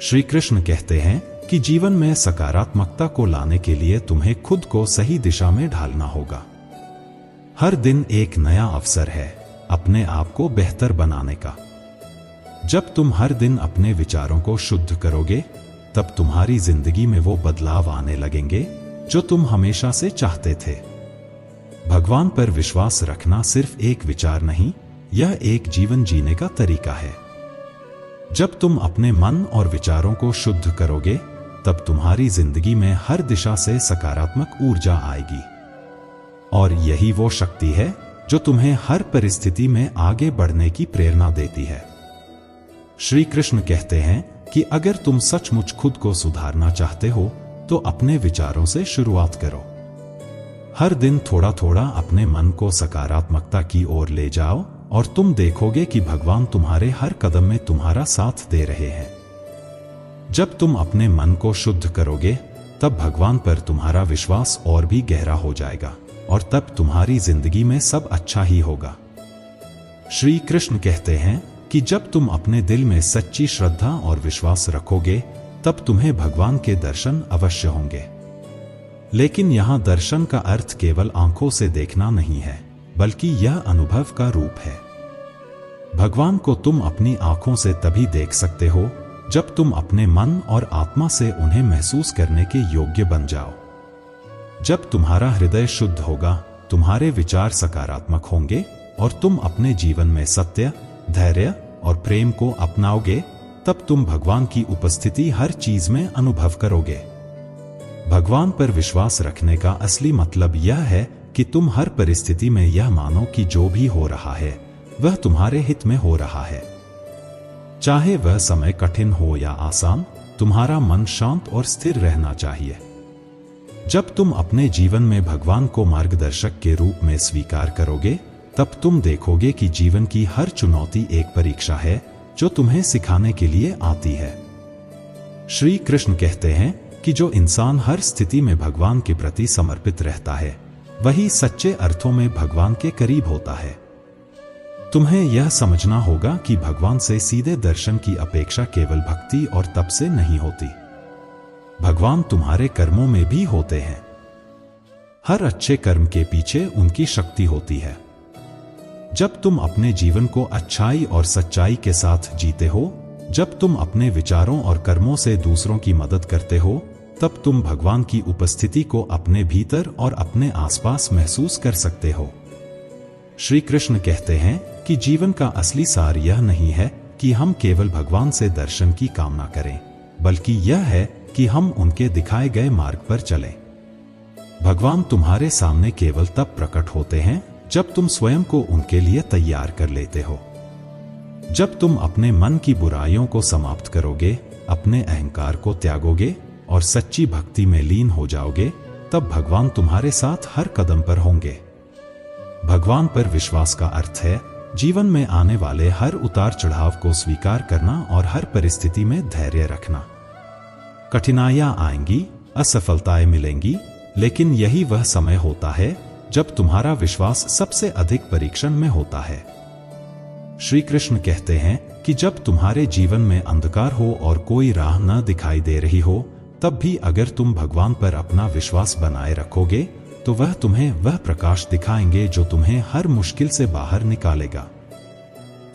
श्री कृष्ण कहते हैं कि जीवन में सकारात्मकता को लाने के लिए तुम्हें खुद को सही दिशा में ढालना होगा। हर दिन एक नया अवसर है अपने आप को बेहतर बनाने का। जब तुम हर दिन अपने विचारों को शुद्ध करोगे, तब तुम्हारी जिंदगी में वो बदलाव आने लगेंगे जो तुम हमेशा से चाहते थे। भगवान पर विश्वास रखना सिर्फ एक विचार नहीं, यह एक जीवन जीने का तरीका है। जब तुम अपने मन और विचारों को शुद्ध करोगे, तब तुम्हारी जिंदगी में हर दिशा से सकारात्मक ऊर्जा आएगी। और यही वो शक्ति है जो तुम्हें हर परिस्थिति में आगे बढ़ने की प्रेरणा देती है। श्री कृष्ण कहते हैं कि अगर तुम सचमुच खुद को सुधारना चाहते हो, तो अपने विचारों से शुरुआत करो। हर दिन थोड़ा थोड़ा अपने मन को सकारात्मकता की ओर ले जाओ और तुम देखोगे कि भगवान तुम्हारे हर कदम में तुम्हारा साथ दे रहे हैं। जब तुम अपने मन को शुद्ध करोगे तब भगवान पर तुम्हारा विश्वास और भी गहरा हो जाएगा और तब तुम्हारी जिंदगी में सब अच्छा ही होगा। श्री कृष्ण कहते हैं कि जब तुम अपने दिल में सच्ची श्रद्धा और विश्वास रखोगे तब तुम्हें भगवान के दर्शन अवश्य होंगे। लेकिन यहां दर्शन का अर्थ केवल आंखों से देखना नहीं है, बल्कि यह अनुभव का रूप है। भगवान को तुम अपनी आंखों से तभी देख सकते हो जब तुम अपने मन और आत्मा से उन्हें महसूस करने के योग्य बन जाओ। जब तुम्हारा हृदय शुद्ध होगा, तुम्हारे विचार सकारात्मक होंगे और तुम अपने जीवन में सत्य, धैर्य और प्रेम को अपनाओगे, तब तुम भगवान की उपस्थिति हर चीज में अनुभव करोगे। भगवान पर विश्वास रखने का असली मतलब यह है कि तुम हर परिस्थिति में यह मानो कि जो भी हो रहा है वह तुम्हारे हित में हो रहा है। चाहे वह समय कठिन हो या आसान, तुम्हारा मन शांत और स्थिर रहना चाहिए। जब तुम अपने जीवन में भगवान को मार्गदर्शक के रूप में स्वीकार करोगे, तब तुम देखोगे कि जीवन की हर चुनौती एक परीक्षा है जो तुम्हें सिखाने के लिए आती है। श्री कृष्ण कहते हैं कि जो इंसान हर स्थिति में भगवान के प्रति समर्पित रहता है, वही सच्चे अर्थों में भगवान के करीब होता है। तुम्हें यह समझना होगा कि भगवान से सीधे दर्शन की अपेक्षा केवल भक्ति और तप से नहीं होती। भगवान तुम्हारे कर्मों में भी होते हैं। हर अच्छे कर्म के पीछे उनकी शक्ति होती है। जब तुम अपने जीवन को अच्छाई और सच्चाई के साथ जीते हो, जब तुम अपने विचारों और कर्मों से दूसरों की मदद करते हो, तब तुम भगवान की उपस्थिति को अपने भीतर और अपने आसपास महसूस कर सकते हो। श्री कृष्ण कहते हैं कि जीवन का असली सार यह नहीं है कि हम केवल भगवान से दर्शन की कामना करें, बल्कि यह है कि हम उनके दिखाए गए मार्ग पर चलें। भगवान तुम्हारे सामने केवल तब प्रकट होते हैं जब तुम स्वयं को उनके लिए तैयार कर लेते हो। जब तुम अपने मन की बुराइयों को समाप्त करोगे, अपने अहंकार को त्यागोगे और सच्ची भक्ति में लीन हो जाओगे, तब भगवान तुम्हारे साथ हर कदम पर होंगे। भगवान पर विश्वास का अर्थ है जीवन में आने वाले हर उतार चढ़ाव को स्वीकार करना और हर परिस्थिति में धैर्य रखना। कठिनाइयां आएंगी, असफलताएं मिलेंगी, लेकिन यही वह समय होता है जब तुम्हारा विश्वास सबसे अधिक परीक्षण में होता है। श्री कृष्ण कहते हैं कि जब तुम्हारे जीवन में अंधकार हो और कोई राह न दिखाई दे रही हो, तब भी अगर तुम भगवान पर अपना विश्वास बनाए रखोगे तो वह तुम्हें वह प्रकाश दिखाएंगे जो तुम्हें हर मुश्किल से बाहर निकालेगा।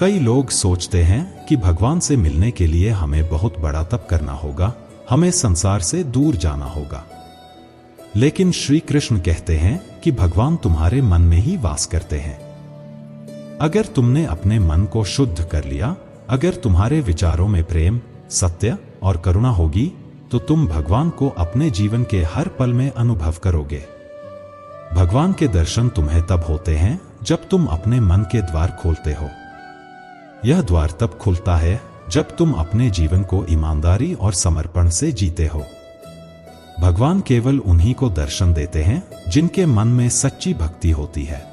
कई लोग सोचते हैं कि भगवान से मिलने के लिए हमें बहुत बड़ा तप करना होगा, हमें संसार से दूर जाना होगा। लेकिन श्री कृष्ण कहते हैं कि भगवान तुम्हारे मन में ही वास करते हैं। अगर तुमने अपने मन को शुद्ध कर लिया, अगर तुम्हारे विचारों में प्रेम, सत्य और करुणा होगी, तो तुम भगवान को अपने जीवन के हर पल में अनुभव करोगे। भगवान के दर्शन तुम्हें तब होते हैं जब तुम अपने मन के द्वार खोलते हो। यह द्वार तब खुलता है जब तुम अपने जीवन को ईमानदारी और समर्पण से जीते हो। भगवान केवल उन्हीं को दर्शन देते हैं जिनके मन में सच्ची भक्ति होती है।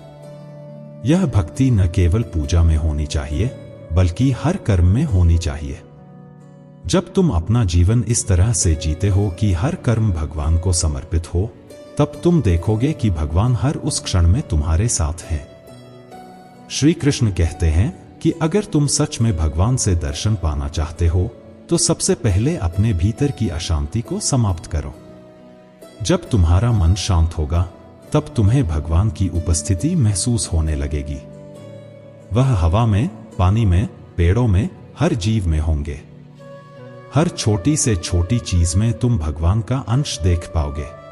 यह भक्ति न केवल पूजा में होनी चाहिए, बल्कि हर कर्म में होनी चाहिए। जब तुम अपना जीवन इस तरह से जीते हो कि हर कर्म भगवान को समर्पित हो, तब तुम देखोगे कि भगवान हर उस क्षण में तुम्हारे साथ हैं। श्री कृष्ण कहते हैं कि अगर तुम सच में भगवान से दर्शन पाना चाहते हो, तो सबसे पहले अपने भीतर की अशांति को समाप्त करो। जब तुम्हारा मन शांत होगा, तब तुम्हें भगवान की उपस्थिति महसूस होने लगेगी। वह हवा में, पानी में, पेड़ों में, हर जीव में होंगे। हर छोटी से छोटी चीज में तुम भगवान का अंश देख पाओगे।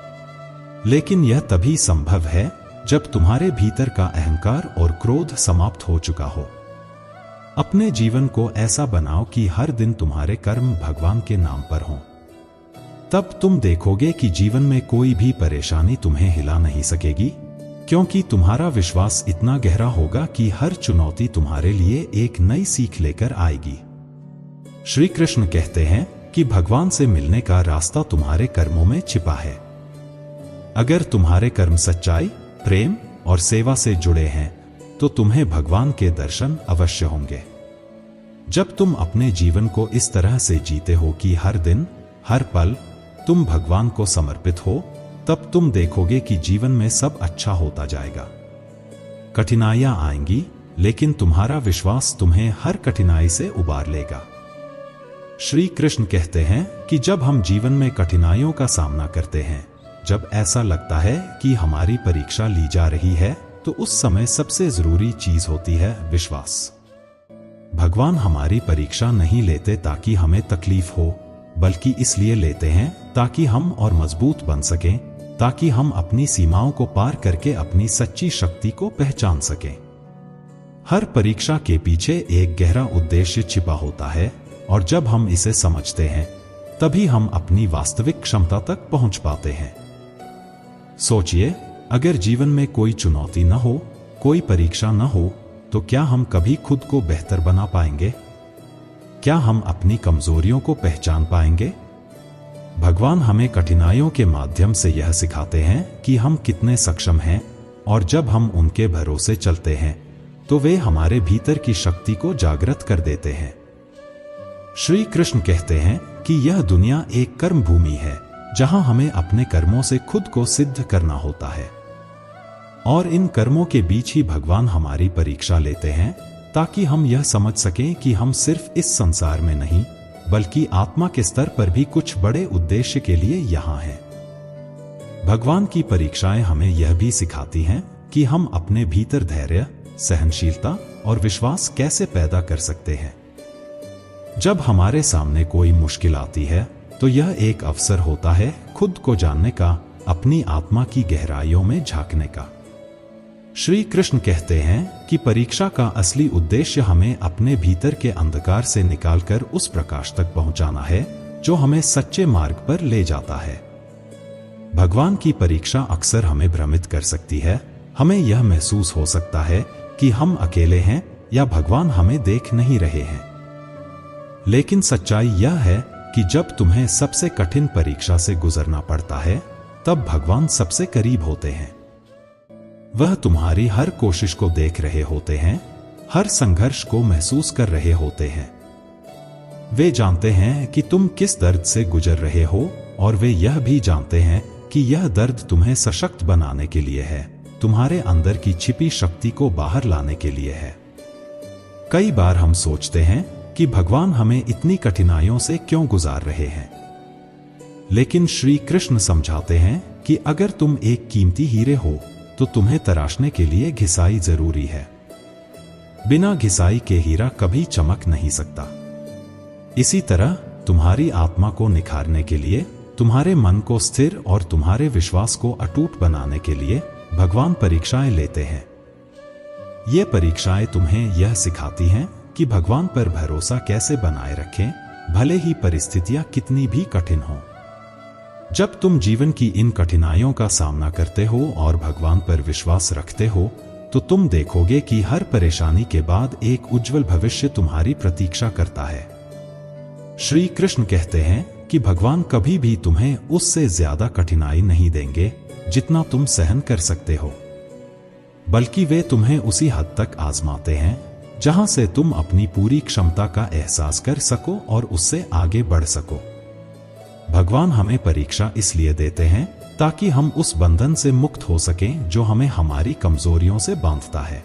लेकिन यह तभी संभव है जब तुम्हारे भीतर का अहंकार और क्रोध समाप्त हो चुका हो। अपने जीवन को ऐसा बनाओ कि हर दिन तुम्हारे कर्म भगवान के नाम पर हों। तब तुम देखोगे कि जीवन में कोई भी परेशानी तुम्हें हिला नहीं सकेगी, क्योंकि तुम्हारा विश्वास इतना गहरा होगा कि हर चुनौती तुम्हारे लिए एक नई सीख लेकर आएगी। श्री कृष्ण कहते हैं कि भगवान से मिलने का रास्ता तुम्हारे कर्मों में छिपा है। अगर तुम्हारे कर्म सच्चाई, प्रेम और सेवा से जुड़े हैं तो तुम्हें भगवान के दर्शन अवश्य होंगे। जब तुम अपने जीवन को इस तरह से जीते हो कि हर दिन, हर पल तुम भगवान को समर्पित हो, तब तुम देखोगे कि जीवन में सब अच्छा होता जाएगा। कठिनाइयां आएंगी, लेकिन तुम्हारा विश्वास तुम्हें हर कठिनाई से उबार लेगा। श्री कृष्ण कहते हैं कि जब हम जीवन में कठिनाइयों का सामना करते हैं, जब ऐसा लगता है कि हमारी परीक्षा ली जा रही है, तो उस समय सबसे जरूरी चीज होती है विश्वास। भगवान हमारी परीक्षा नहीं लेते ताकि हमें तकलीफ हो, बल्कि इसलिए लेते हैं ताकि हम और मजबूत बन सकें, ताकि हम अपनी सीमाओं को पार करके अपनी सच्ची शक्ति को पहचान सकें। हर परीक्षा के पीछे एक गहरा उद्देश्य छिपा होता है, और जब हम इसे समझते हैं, तभी हम अपनी वास्तविक क्षमता तक पहुंच पाते हैं। सोचिए, अगर जीवन में कोई चुनौती न हो, कोई परीक्षा न हो, तो क्या हम कभी खुद को बेहतर बना पाएंगे? क्या हम अपनी कमजोरियों को पहचान पाएंगे? भगवान हमें कठिनाइयों के माध्यम से यह सिखाते हैं कि हम कितने सक्षम हैं, और जब हम उनके भरोसे चलते हैं, तो वे हमारे भीतर की शक्ति को जागृत कर देते हैं। श्री कृष्ण कहते हैं कि यह दुनिया एक कर्म भूमि है, जहां हमें अपने कर्मों से खुद को सिद्ध करना होता है, और इन कर्मों के बीच ही भगवान हमारी परीक्षा लेते हैं, ताकि हम यह समझ सकें कि हम सिर्फ इस संसार में नहीं, बल्कि आत्मा के स्तर पर भी कुछ बड़े उद्देश्य के लिए यहाँ हैं। भगवान की परीक्षाएं हमें यह भी सिखाती हैं कि हम अपने भीतर धैर्य, सहनशीलता और विश्वास कैसे पैदा कर सकते हैं। जब हमारे सामने कोई मुश्किल आती है, तो यह एक अवसर होता है खुद को जानने का, अपनी आत्मा की गहराइयों में झांकने का। श्री कृष्ण कहते हैं कि परीक्षा का असली उद्देश्य हमें अपने भीतर के अंधकार से निकालकर उस प्रकाश तक पहुंचाना है, जो हमें सच्चे मार्ग पर ले जाता है। भगवान की परीक्षा अक्सर हमें भ्रमित कर सकती है। हमें यह महसूस हो सकता है कि हम अकेले हैं या भगवान हमें देख नहीं रहे हैं। लेकिन सच्चाई यह है कि जब तुम्हें सबसे कठिन परीक्षा से गुजरना पड़ता है, तब भगवान सबसे करीब होते हैं। वह तुम्हारी हर कोशिश को देख रहे होते हैं, हर संघर्ष को महसूस कर रहे होते हैं। वे जानते हैं कि तुम किस दर्द से गुजर रहे हो, और वे यह भी जानते हैं कि यह दर्द तुम्हें सशक्त बनाने के लिए है, तुम्हारे अंदर की छिपी शक्ति को बाहर लाने के लिए है। कई बार हम सोचते हैं कि भगवान हमें इतनी कठिनाइयों से क्यों गुजार रहे हैं, लेकिन श्री कृष्ण समझाते हैं कि अगर तुम एक कीमती हीरे हो, तो तुम्हें तराशने के लिए घिसाई जरूरी है। बिना घिसाई के हीरा कभी चमक नहीं सकता। इसी तरह तुम्हारी आत्मा को निखारने के लिए, तुम्हारे मन को स्थिर और तुम्हारे विश्वास को अटूट बनाने के लिए भगवान परीक्षाएं लेते हैं। ये परीक्षाएं तुम्हें यह सिखाती हैं कि भगवान पर भरोसा कैसे बनाए रखें, भले ही परिस्थितियां कितनी भी कठिन हों। जब तुम जीवन की इन कठिनाइयों का सामना करते हो और भगवान पर विश्वास रखते हो, तो तुम देखोगे कि हर परेशानी के बाद एक उज्जवल भविष्य तुम्हारी प्रतीक्षा करता है। श्री कृष्ण कहते हैं कि भगवान कभी भी तुम्हें उससे ज्यादा कठिनाई नहीं देंगे जितना तुम सहन कर सकते हो, बल्कि वे तुम्हें उसी हद तक आजमाते हैं जहां से तुम अपनी पूरी क्षमता का एहसास कर सको और उससे आगे बढ़ सको। भगवान हमें परीक्षा इसलिए देते हैं ताकि हम उस बंधन से मुक्त हो सकें जो हमें हमारी कमजोरियों से बांधता है।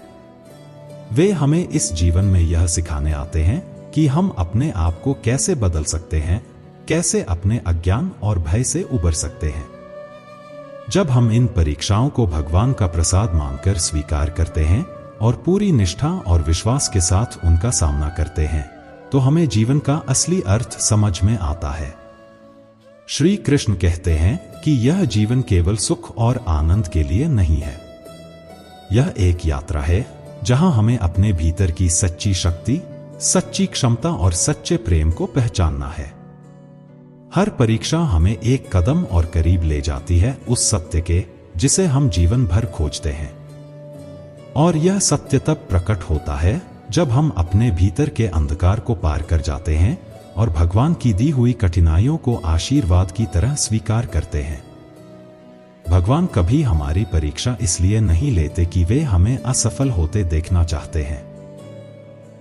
वे हमें इस जीवन में यह सिखाने आते हैं कि हम अपने आप को कैसे बदल सकते हैं, कैसे अपने अज्ञान और भय से उबर सकते हैं। जब हम इन परीक्षाओं को भगवान का प्रसाद मानकर स्वीकार करते हैं और पूरी निष्ठा और विश्वास के साथ उनका सामना करते हैं, तो हमें जीवन का असली अर्थ समझ में आता है। श्री कृष्ण कहते हैं कि यह जीवन केवल सुख और आनंद के लिए नहीं है। यह एक यात्रा है जहां हमें अपने भीतर की सच्ची शक्ति, सच्ची क्षमता और सच्चे प्रेम को पहचानना है। हर परीक्षा हमें एक कदम और करीब ले जाती है उस सत्य के जिसे हम जीवन भर खोजते हैं। और यह सत्य तब प्रकट होता है जब हम अपने भीतर के अंधकार को पार कर जाते हैं और भगवान की दी हुई कठिनाइयों को आशीर्वाद की तरह स्वीकार करते हैं। भगवान कभी हमारी परीक्षा इसलिए नहीं लेते कि वे हमें असफल होते देखना चाहते हैं।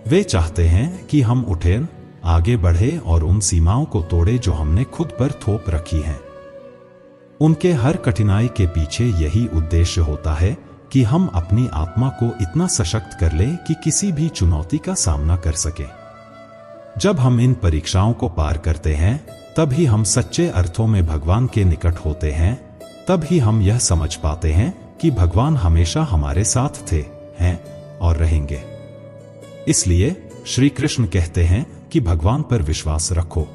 वे चाहते हैं कि हम उठें, आगे बढ़े और उन सीमाओं को तोड़े जो हमने खुद पर थोप रखी हैं। उनके हर कठिनाई के पीछे यही उद्देश्य होता है कि हम अपनी आत्मा को इतना सशक्त कर लें कि किसी भी चुनौती का सामना कर सके। जब हम इन परीक्षाओं को पार करते हैं, तब ही हम सच्चे अर्थों में भगवान के निकट होते हैं। तब ही हम यह समझ पाते हैं कि भगवान हमेशा हमारे साथ थे, हैं और रहेंगे। इसलिए श्री कृष्ण कहते हैं कि भगवान पर विश्वास रखो।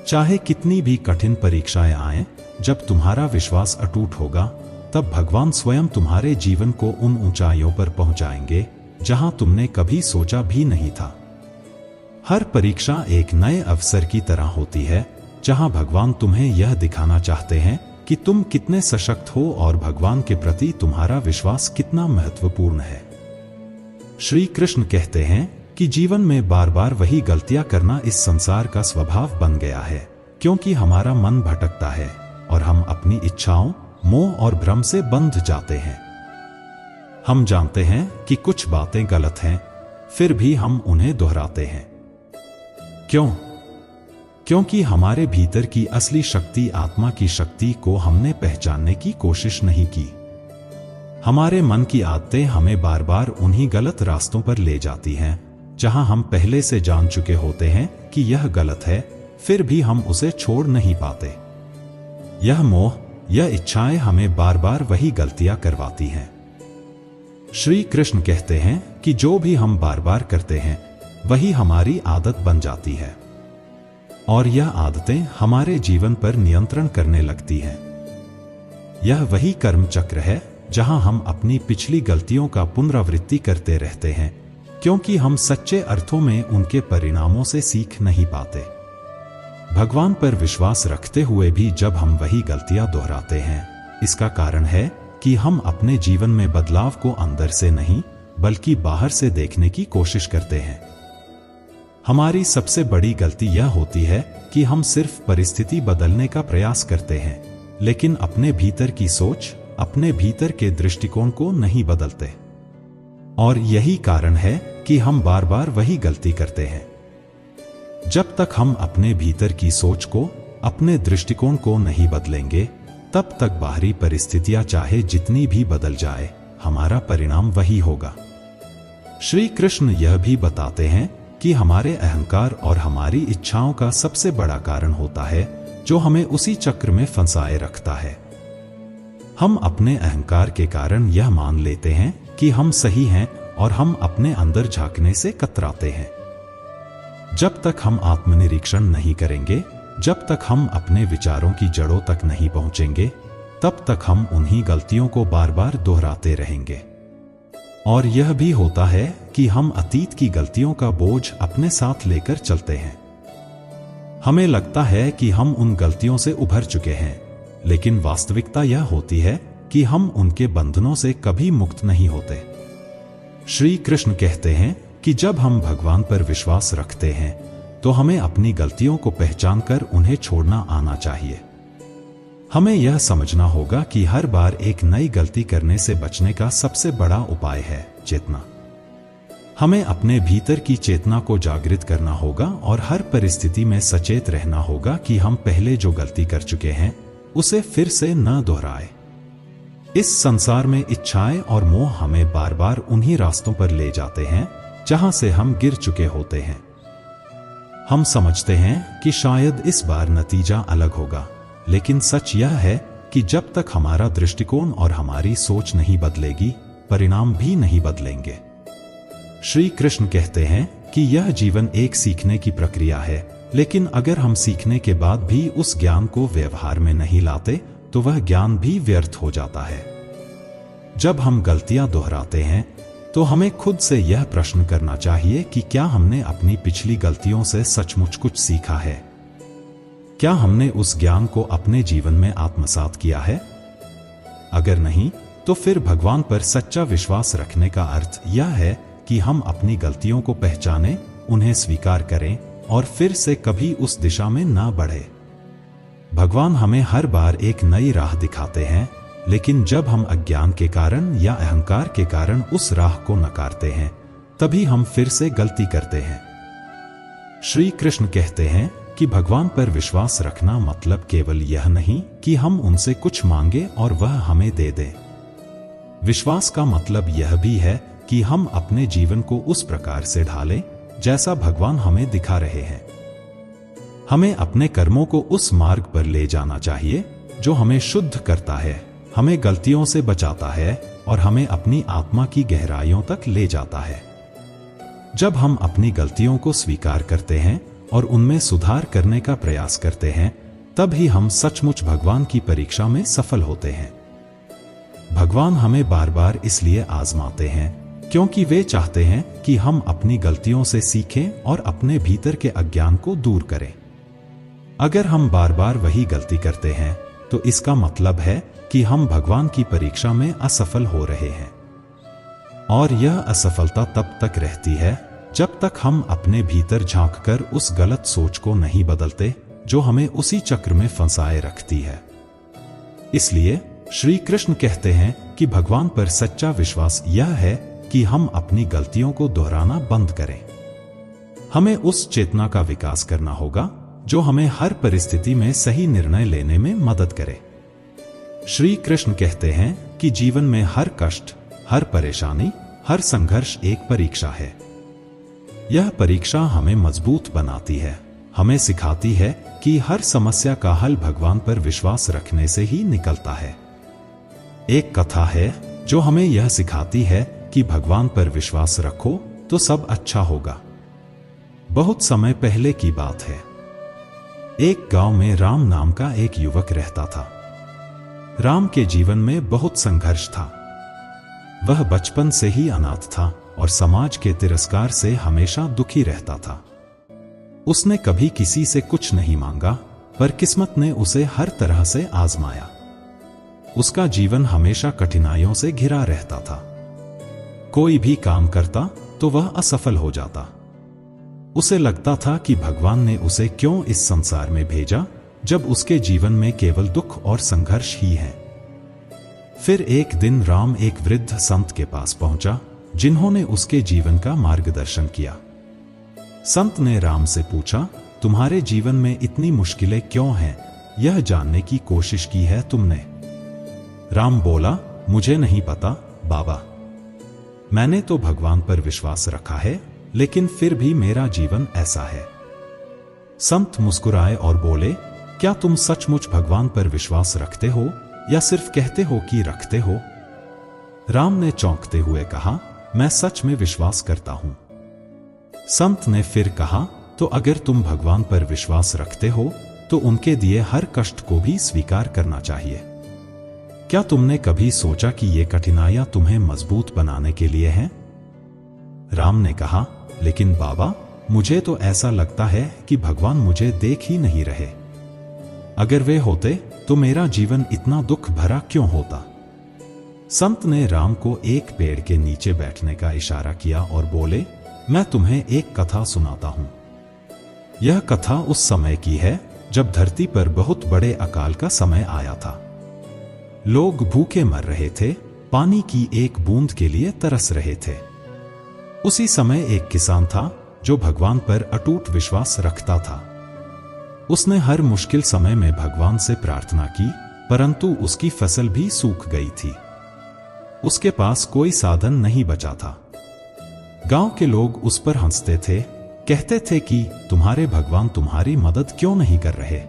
चाहे कितनी भी कठिन परीक्षाएं आएं, जब तुम्हारा विश्वास अटूट होगा, तब भगवान स्वयं तुम्हारे जीवन को उन ऊंचाइयों पर पहुंचाएंगे जहां तुमने कभी सोचा भी नहीं था। हर परीक्षा एक नए अवसर की तरह होती है, जहां भगवान तुम्हें यह दिखाना चाहते हैं कि तुम कितने सशक्त हो और भगवान के प्रति तुम्हारा विश्वास कितना महत्वपूर्ण है। श्री कृष्ण कहते हैं कि जीवन में बार बार वही गलतियां करना इस संसार का स्वभाव बन गया है, क्योंकि हमारा मन भटकता है और हम अपनी इच्छाओं, मोह और भ्रम से बंध जाते हैं। हम जानते हैं कि कुछ बातें गलत हैं, फिर भी हम उन्हें दोहराते हैं। क्यों? क्योंकि हमारे भीतर की असली शक्ति, आत्मा की शक्ति को हमने पहचानने की कोशिश नहीं की। हमारे मन की आदतें हमें बार बार उन्हीं गलत रास्तों पर ले जाती हैं, जहां हम पहले से जान चुके होते हैं कि यह गलत है, फिर भी हम उसे छोड़ नहीं पाते। यह मोह, यह इच्छाएं हमें बार बार वही गलतियां करवाती हैं। श्री कृष्ण कहते हैं कि जो भी हम बार बार करते हैं, वही हमारी आदत बन जाती है और यह आदतें हमारे जीवन पर नियंत्रण करने लगती हैं। यह वही कर्म चक्र है जहां हम अपनी पिछली गलतियों का पुनरावृत्ति करते रहते हैं, क्योंकि हम सच्चे अर्थों में उनके परिणामों से सीख नहीं पाते। भगवान पर विश्वास रखते हुए भी जब हम वही गलतियां दोहराते हैं, इसका कारण है कि हम अपने जीवन में बदलाव को अंदर से नहीं, बल्कि बाहर से देखने की कोशिश करते हैं। हमारी सबसे बड़ी गलती यह होती है कि हम सिर्फ परिस्थिति बदलने का प्रयास करते हैं, लेकिन अपने भीतर की सोच, अपने भीतर के दृष्टिकोण को नहीं बदलते। और यही कारण है कि हम बार बार वही गलती करते हैं। जब तक हम अपने भीतर की सोच को, अपने दृष्टिकोण को नहीं बदलेंगे, तब तक बाहरी परिस्थितियां चाहे जितनी भी बदल जाए, हमारा परिणाम वही होगा। श्री कृष्ण यह भी बताते हैं कि हमारे अहंकार और हमारी इच्छाओं का सबसे बड़ा कारण होता है जो हमें उसी चक्र में फंसाए रखता है। हम अपने अहंकार के कारण यह मान लेते हैं कि हम सही हैं और हम अपने अंदर झांकने से कतराते हैं। जब तक हम आत्मनिरीक्षण नहीं करेंगे, जब तक हम अपने विचारों की जड़ों तक नहीं पहुंचेंगे, तब तक हम उन्हीं गलतियों को बार बार दोहराते रहेंगे। और यह भी होता है कि हम अतीत की गलतियों का बोझ अपने साथ लेकर चलते हैं। हमें लगता है कि हम उन गलतियों से उभर चुके हैं, लेकिन वास्तविकता यह होती है कि हम उनके बंधनों से कभी मुक्त नहीं होते। श्री कृष्ण कहते हैं कि जब हम भगवान पर विश्वास रखते हैं, तो हमें अपनी गलतियों को पहचानकर उन्हें छोड़ना आना चाहिए। हमें यह समझना होगा कि हर बार एक नई गलती करने से बचने का सबसे बड़ा उपाय है चेतना। हमें अपने भीतर की चेतना को जागृत करना होगा और हर परिस्थिति में सचेत रहना होगा कि हम पहले जो गलती कर चुके हैं, उसे फिर से न दोहराए। इस संसार में इच्छाएं और मोह हमें बार बार उन्हीं रास्तों पर ले जाते हैं जहां से हम गिर चुके होते हैं। हम समझते हैं कि शायद इस बार नतीजा अलग होगा, लेकिन सच यह है कि जब तक हमारा दृष्टिकोण और हमारी सोच नहीं बदलेगी, परिणाम भी नहीं बदलेंगे। श्री कृष्ण कहते हैं कि यह जीवन एक सीखने की प्रक्रिया है, लेकिन अगर हम सीखने के बाद भी उस ज्ञान को व्यवहार में नहीं लाते, तो वह ज्ञान भी व्यर्थ हो जाता है। जब हम गलतियां दोहराते हैं, तो हमें खुद से यह प्रश्न करना चाहिए कि क्या हमने अपनी पिछली गलतियों से सचमुच कुछ सीखा है? क्या हमने उस ज्ञान को अपने जीवन में आत्मसात किया है? अगर नहीं, तो फिर भगवान पर सच्चा विश्वास रखने का अर्थ यह है कि हम अपनी गलतियों को पहचानें, उन्हें स्वीकार करें और फिर से कभी उस दिशा में ना बढ़े। भगवान हमें हर बार एक नई राह दिखाते हैं, लेकिन जब हम अज्ञान के कारण या अहंकार के कारण उस राह को नकारते हैं, तभी हम फिर से गलती करते हैं। श्री कृष्ण कहते हैं कि भगवान पर विश्वास रखना मतलब केवल यह नहीं कि हम उनसे कुछ मांगे और वह हमें दे दे। विश्वास का मतलब यह भी है कि हम अपने जीवन को उस प्रकार से ढालें जैसा भगवान हमें दिखा रहे हैं। हमें अपने कर्मों को उस मार्ग पर ले जाना चाहिए जो हमें शुद्ध करता है, हमें गलतियों से बचाता है और हमें अपनी आत्मा की गहराइयों तक ले जाता है। जब हम अपनी गलतियों को स्वीकार करते हैं और उनमें सुधार करने का प्रयास करते हैं, तब ही हम सचमुच भगवान की परीक्षा में सफल होते हैं। भगवान हमें बार बार इसलिए आजमाते हैं क्योंकि वे चाहते हैं कि हम अपनी गलतियों से सीखें और अपने भीतर के अज्ञान को दूर करें। अगर हम बार बार वही गलती करते हैं तो इसका मतलब है कि हम भगवान की परीक्षा में असफल हो रहे हैं। और यह असफलता तब तक रहती है जब तक हम अपने भीतर झांककर उस गलत सोच को नहीं बदलते जो हमें उसी चक्र में फंसाए रखती है। इसलिए श्री कृष्ण कहते हैं कि भगवान पर सच्चा विश्वास यह है कि हम अपनी गलतियों को दोहराना बंद करें। हमें उस चेतना का विकास करना होगा जो हमें हर परिस्थिति में सही निर्णय लेने में मदद करे। श्री कृष्ण कहते हैं कि जीवन में हर कष्ट, हर परेशानी, हर संघर्ष एक परीक्षा है। यह परीक्षा हमें मजबूत बनाती है, हमें सिखाती है कि हर समस्या का हल भगवान पर विश्वास रखने से ही निकलता है। एक कथा है जो हमें यह सिखाती है कि भगवान पर विश्वास रखो तो सब अच्छा होगा। बहुत समय पहले की बात है। एक गांव में राम नाम का एक युवक रहता था। राम के जीवन में बहुत संघर्ष था। वह बचपन से ही अनाथ था और समाज के तिरस्कार से हमेशा दुखी रहता था। उसने कभी किसी से कुछ नहीं मांगा, पर किस्मत ने उसे हर तरह से आजमाया। उसका जीवन हमेशा कठिनाइयों से घिरा रहता था। कोई भी काम करता तो वह असफल हो जाता। उसे लगता था कि भगवान ने उसे क्यों इस संसार में भेजा जब उसके जीवन में केवल दुख और संघर्ष ही है। फिर एक दिन राम एक वृद्ध संत के पास पहुंचा जिन्होंने उसके जीवन का मार्गदर्शन किया। संत ने राम से पूछा, तुम्हारे जीवन में इतनी मुश्किलें क्यों हैं? यह जानने की कोशिश की है तुमने? राम बोला, मुझे नहीं पता बाबा। मैंने तो भगवान पर विश्वास रखा है, लेकिन फिर भी मेरा जीवन ऐसा है। संत मुस्कुराए और बोले, क्या तुम सचमुच भगवान पर विश्वास रखते हो या सिर्फ कहते हो कि रखते हो? राम ने चौंकते हुए कहा, मैं सच में विश्वास करता हूं। संत ने फिर कहा, तो अगर तुम भगवान पर विश्वास रखते हो तो उनके दिए हर कष्ट को भी स्वीकार करना चाहिए। क्या तुमने कभी सोचा कि ये कठिनाइयां तुम्हें मजबूत बनाने के लिए हैं? राम ने कहा, लेकिन बाबा, मुझे तो ऐसा लगता है कि भगवान मुझे देख ही नहीं रहे। अगर वे होते तो मेरा जीवन इतना दुख भरा क्यों होता? संत ने राम को एक पेड़ के नीचे बैठने का इशारा किया और बोले, मैं तुम्हें एक कथा सुनाता हूं। यह कथा उस समय की है जब धरती पर बहुत बड़े अकाल का समय आया था। लोग भूखे मर रहे थे, पानी की एक बूंद के लिए तरस रहे थे। उसी समय एक किसान था जो भगवान पर अटूट विश्वास रखता था। उसने हर मुश्किल समय में भगवान से प्रार्थना की, परंतु उसकी फसल भी सूख गई थी। उसके पास कोई साधन नहीं बचा था। गांव के लोग उस पर हंसते थे, कहते थे कि तुम्हारे भगवान तुम्हारी मदद क्यों नहीं कर रहे?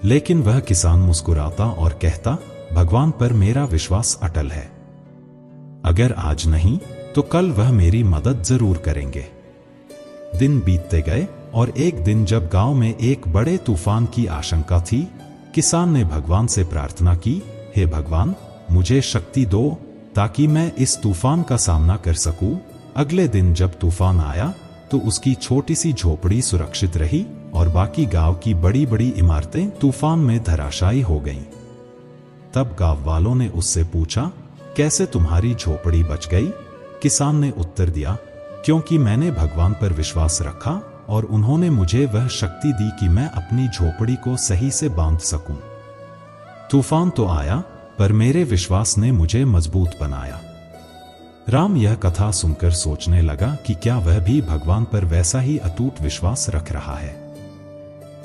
लेकिन वह किसान मुस्कुराता और कहता, भगवान पर मेरा विश्वास अटल है। अगर आज नहीं तो कल वह मेरी मदद जरूर करेंगे। दिन बीतते गए और एक दिन जब गांव में एक बड़े तूफान की आशंका थी, किसान ने भगवान से प्रार्थना की, हे भगवान, मुझे शक्ति दो ताकि मैं इस तूफान का सामना कर सकूं। अगले दिन जब तूफान आया तो उसकी छोटी सी झोपड़ी सुरक्षित रही और बाकी गांव की बड़ी बड़ी इमारतें तूफान में धराशायी हो गईं। तब गांव वालों ने उससे पूछा, कैसे तुम्हारी झोपड़ी बच गई? किसान ने उत्तर दिया, क्योंकि मैंने भगवान पर विश्वास रखा और उन्होंने मुझे वह शक्ति दी कि मैं अपनी झोपड़ी को सही से बांध सकूं। तूफान तो आया, पर मेरे विश्वास ने मुझे मजबूत बनाया। राम यह कथा सुनकर सोचने लगा कि क्या वह भी भगवान पर वैसा ही अटूट विश्वास रख रहा है।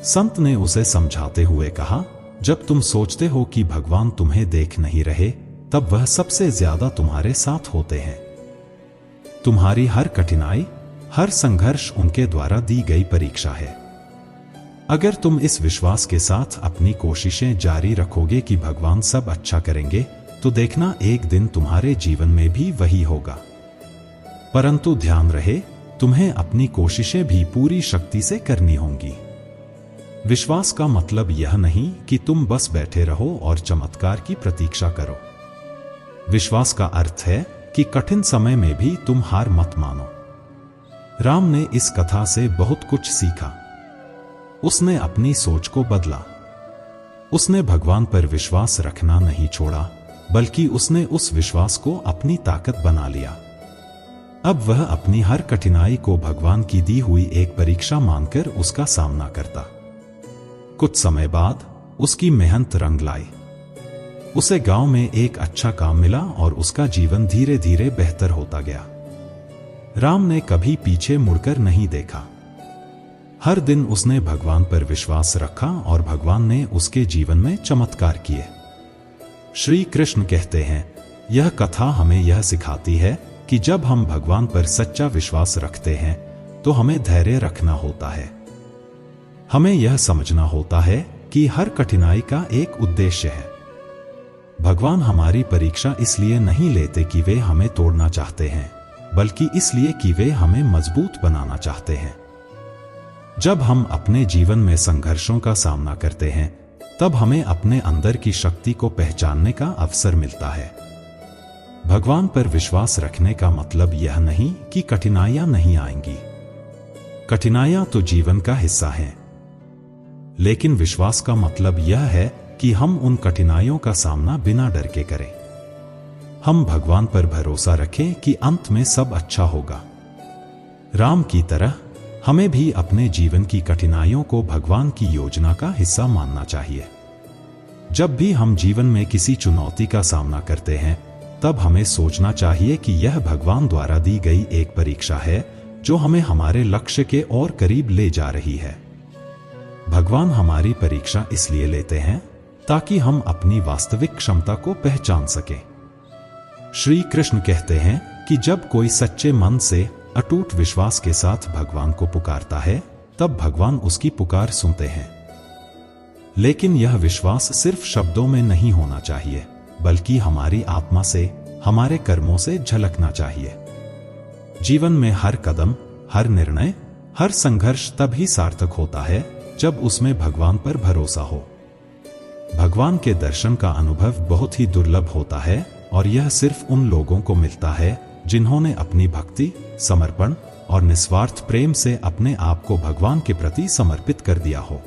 संत ने उसे समझाते हुए कहा, जब तुम सोचते हो कि भगवान तुम्हें देख नहीं रहे, तब वह सबसे ज्यादा तुम्हारे साथ होते हैं। तुम्हारी हर कठिनाई, हर संघर्ष उनके द्वारा दी गई परीक्षा है। अगर तुम इस विश्वास के साथ अपनी कोशिशें जारी रखोगे कि भगवान सब अच्छा करेंगे, तो देखना एक दिन तुम्हारे जीवन में भी वही होगा। परंतु ध्यान रहे, तुम्हें अपनी कोशिशें भी पूरी शक्ति से करनी होंगी। विश्वास का मतलब यह नहीं कि तुम बस बैठे रहो और चमत्कार की प्रतीक्षा करो। विश्वास का अर्थ है कि कठिन समय में भी तुम हार मत मानो। राम ने इस कथा से बहुत कुछ सीखा। उसने अपनी सोच को बदला। उसने भगवान पर विश्वास रखना नहीं छोड़ा, बल्कि उसने उस विश्वास को अपनी ताकत बना लिया। अब वह अपनी हर कठिनाई को भगवान की दी हुई एक परीक्षा मानकर उसका सामना करता। कुछ समय बाद उसकी मेहनत रंग लाई। उसे गांव में एक अच्छा काम मिला और उसका जीवन धीरे धीरे बेहतर होता गया। राम ने कभी पीछे मुड़कर नहीं देखा। हर दिन उसने भगवान पर विश्वास रखा और भगवान ने उसके जीवन में चमत्कार किए। श्री कृष्ण कहते हैं, यह कथा हमें यह सिखाती है कि जब हम भगवान पर सच्चा विश्वास रखते हैं, तो हमें धैर्य रखना होता है। हमें यह समझना होता है कि हर कठिनाई का एक उद्देश्य है। भगवान हमारी परीक्षा इसलिए नहीं लेते कि वे हमें तोड़ना चाहते हैं, बल्कि इसलिए कि वे हमें मजबूत बनाना चाहते हैं। जब हम अपने जीवन में संघर्षों का सामना करते हैं, तब हमें अपने अंदर की शक्ति को पहचानने का अवसर मिलता है। भगवान पर विश्वास रखने का मतलब यह नहीं कि कठिनाइयां नहीं आएंगी। कठिनाइयां तो जीवन का हिस्सा हैं। लेकिन विश्वास का मतलब यह है कि हम उन कठिनाइयों का सामना बिना डर के करें। हम भगवान पर भरोसा रखें कि अंत में सब अच्छा होगा। राम की तरह हमें भी अपने जीवन की कठिनाइयों को भगवान की योजना का हिस्सा मानना चाहिए। जब भी हम जीवन में किसी चुनौती का सामना करते हैं, तब हमें सोचना चाहिए कि यह भगवान द्वारा दी गई एक परीक्षा है, जो हमें हमारे लक्ष्य के और करीब ले जा रही है। भगवान हमारी परीक्षा इसलिए लेते हैं ताकि हम अपनी वास्तविक क्षमता को पहचान सकें। श्री कृष्ण कहते हैं कि जब कोई सच्चे मन से अटूट विश्वास के साथ भगवान को पुकारता है, तब भगवान उसकी पुकार सुनते हैं। लेकिन यह विश्वास सिर्फ शब्दों में नहीं होना चाहिए, बल्कि हमारी आत्मा से, हमारे कर्मों से झलकना चाहिए। जीवन में हर कदम, हर निर्णय, हर संघर्ष तभी सार्थक होता है जब उसमें भगवान पर भरोसा हो। भगवान के दर्शन का अनुभव बहुत ही दुर्लभ होता है, और यह सिर्फ उन लोगों को मिलता है जिन्होंने अपनी भक्ति, समर्पण और निस्वार्थ प्रेम से अपने आप को भगवान के प्रति समर्पित कर दिया हो।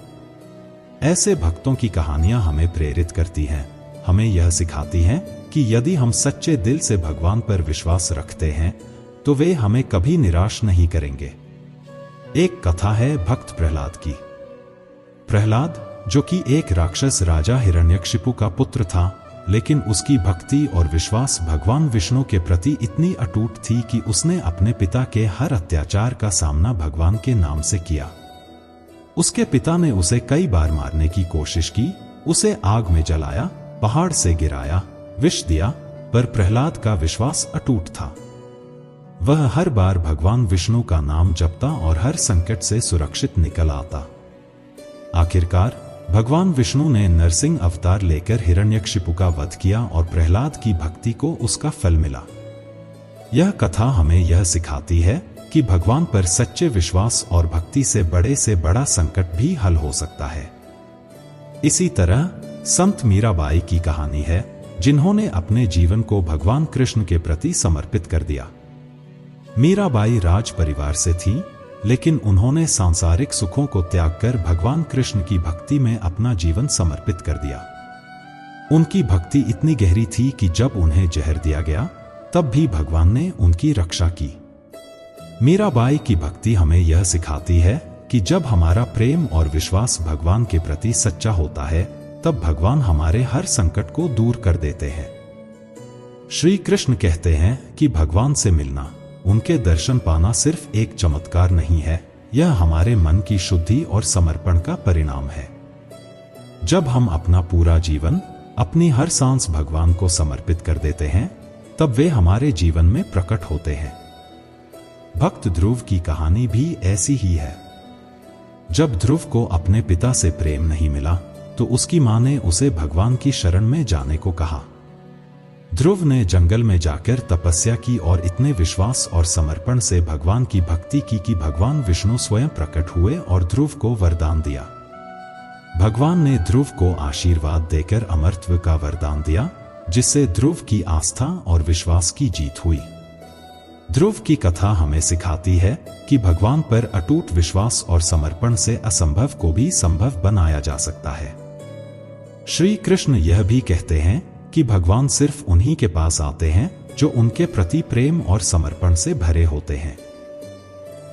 ऐसे भक्तों की कहानियां हमें प्रेरित करती हैं, हमें यह सिखाती हैं कि यदि हम सच्चे दिल से भगवान पर विश्वास रखते हैं, तो वे हमें कभी निराश नहीं करेंगे। एक कथा है भक्त प्रहलाद की। प्रहलाद, जो कि एक राक्षस राजा हिरण्यकशिपु का पुत्र था, लेकिन उसकी भक्ति और विश्वास भगवान विष्णु के प्रति इतनी अटूट थी कि उसने अपने पिता के हर अत्याचार का सामना भगवान के नाम से किया। उसके पिता ने उसे कई बार मारने की कोशिश की, उसे आग में जलाया, पहाड़ से गिराया, विष दिया, पर प्रहलाद का विश्वास अटूट था। वह हर बार भगवान विष्णु का नाम जपता और हर संकट से सुरक्षित निकल आता। आखिरकार भगवान विष्णु ने नरसिंह अवतार लेकर हिरण्यकशिपु का वध किया और प्रहलाद की भक्ति को उसका फल मिला। यह कथा हमें यह सिखाती है कि भगवान पर सच्चे विश्वास और भक्ति से बड़ा संकट भी हल हो सकता है। इसी तरह संत मीराबाई की कहानी है, जिन्होंने अपने जीवन को भगवान कृष्ण के प्रति समर्पित कर दिया। मीराबाई राज परिवार से थी, लेकिन उन्होंने सांसारिक सुखों को त्याग कर भगवान कृष्ण की भक्ति में अपना जीवन समर्पित कर दिया। उनकी भक्ति इतनी गहरी थी कि जब उन्हें जहर दिया गया, तब भी भगवान ने उनकी रक्षा की। मीराबाई की भक्ति हमें यह सिखाती है कि जब हमारा प्रेम और विश्वास भगवान के प्रति सच्चा होता है, तब भगवान हमारे हर संकट को दूर कर देते हैं। श्री कृष्ण कहते हैं कि भगवान से मिलना, उनके दर्शन पाना सिर्फ एक चमत्कार नहीं है, यह हमारे मन की शुद्धि और समर्पण का परिणाम है। जब हम अपना पूरा जीवन, अपनी हर सांस भगवान को समर्पित कर देते हैं, तब वे हमारे जीवन में प्रकट होते हैं। भक्त ध्रुव की कहानी भी ऐसी ही है। जब ध्रुव को अपने पिता से प्रेम नहीं मिला, तो उसकी मां ने उसे भगवान की शरण में जाने को कहा। ध्रुव ने जंगल में जाकर तपस्या की और इतने विश्वास और समर्पण से भगवान की भक्ति की कि भगवान विष्णु स्वयं प्रकट हुए और ध्रुव को वरदान दिया। भगवान ने ध्रुव को आशीर्वाद देकर अमरत्व का वरदान दिया, जिससे ध्रुव की आस्था और विश्वास की जीत हुई। ध्रुव की कथा हमें सिखाती है कि भगवान पर अटूट विश्वास और समर्पण से असंभव को भी संभव बनाया जा सकता है। श्री कृष्ण यह भी कहते हैं कि भगवान सिर्फ उन्हीं के पास आते हैं जो उनके प्रति प्रेम और समर्पण से भरे होते हैं।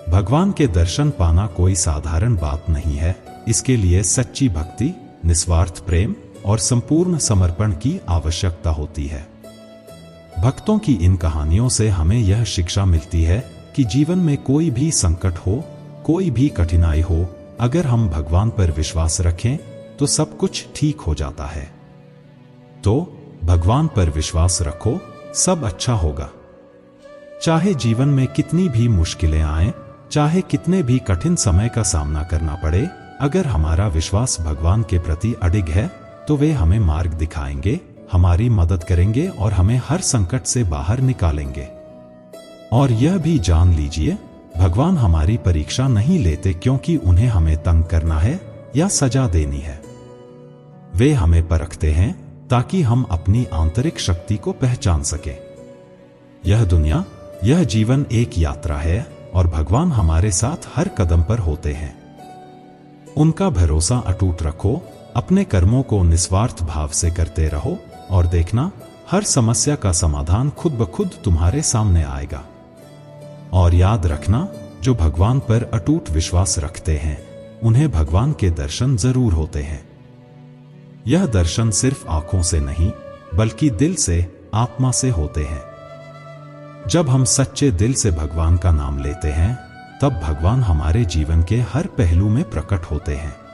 भगवान के दर्शन पाना कोई साधारण बात नहीं है। इसके लिए सच्ची भक्ति, निस्वार्थ प्रेम और संपूर्ण समर्पण की आवश्यकता होती है। भक्तों की इन कहानियों से हमें यह शिक्षा मिलती है कि जीवन में कोई भी संकट हो, कोई भी कठिनाई हो, अगर हम भगवान पर विश्वास रखें तो सब कुछ ठीक हो जाता है। तो भगवान पर विश्वास रखो, सब अच्छा होगा। चाहे जीवन में कितनी भी मुश्किलें आएं, चाहे कितने भी कठिन समय का सामना करना पड़े, अगर हमारा विश्वास भगवान के प्रति अडिग है, तो वे हमें मार्ग दिखाएंगे, हमारी मदद करेंगे और हमें हर संकट से बाहर निकालेंगे। और यह भी जान लीजिए, भगवान हमारी परीक्षा नहीं लेते क्योंकि उन्हें हमें तंग करना है या सजा देनी है। वे हमें परखते हैं ताकि हम अपनी आंतरिक शक्ति को पहचान सकें। यह दुनिया, यह जीवन एक यात्रा है और भगवान हमारे साथ हर कदम पर होते हैं। उनका भरोसा अटूट रखो, अपने कर्मों को निस्वार्थ भाव से करते रहो और देखना, हर समस्या का समाधान खुद ब खुद तुम्हारे सामने आएगा। और याद रखना, जो भगवान पर अटूट विश्वास रखते हैं, उन्हें भगवान के दर्शन जरूर होते हैं। यह दर्शन सिर्फ आंखों से नहीं, बल्कि दिल से, आत्मा से होते हैं। जब हम सच्चे दिल से भगवान का नाम लेते हैं, तब भगवान हमारे जीवन के हर पहलू में प्रकट होते हैं।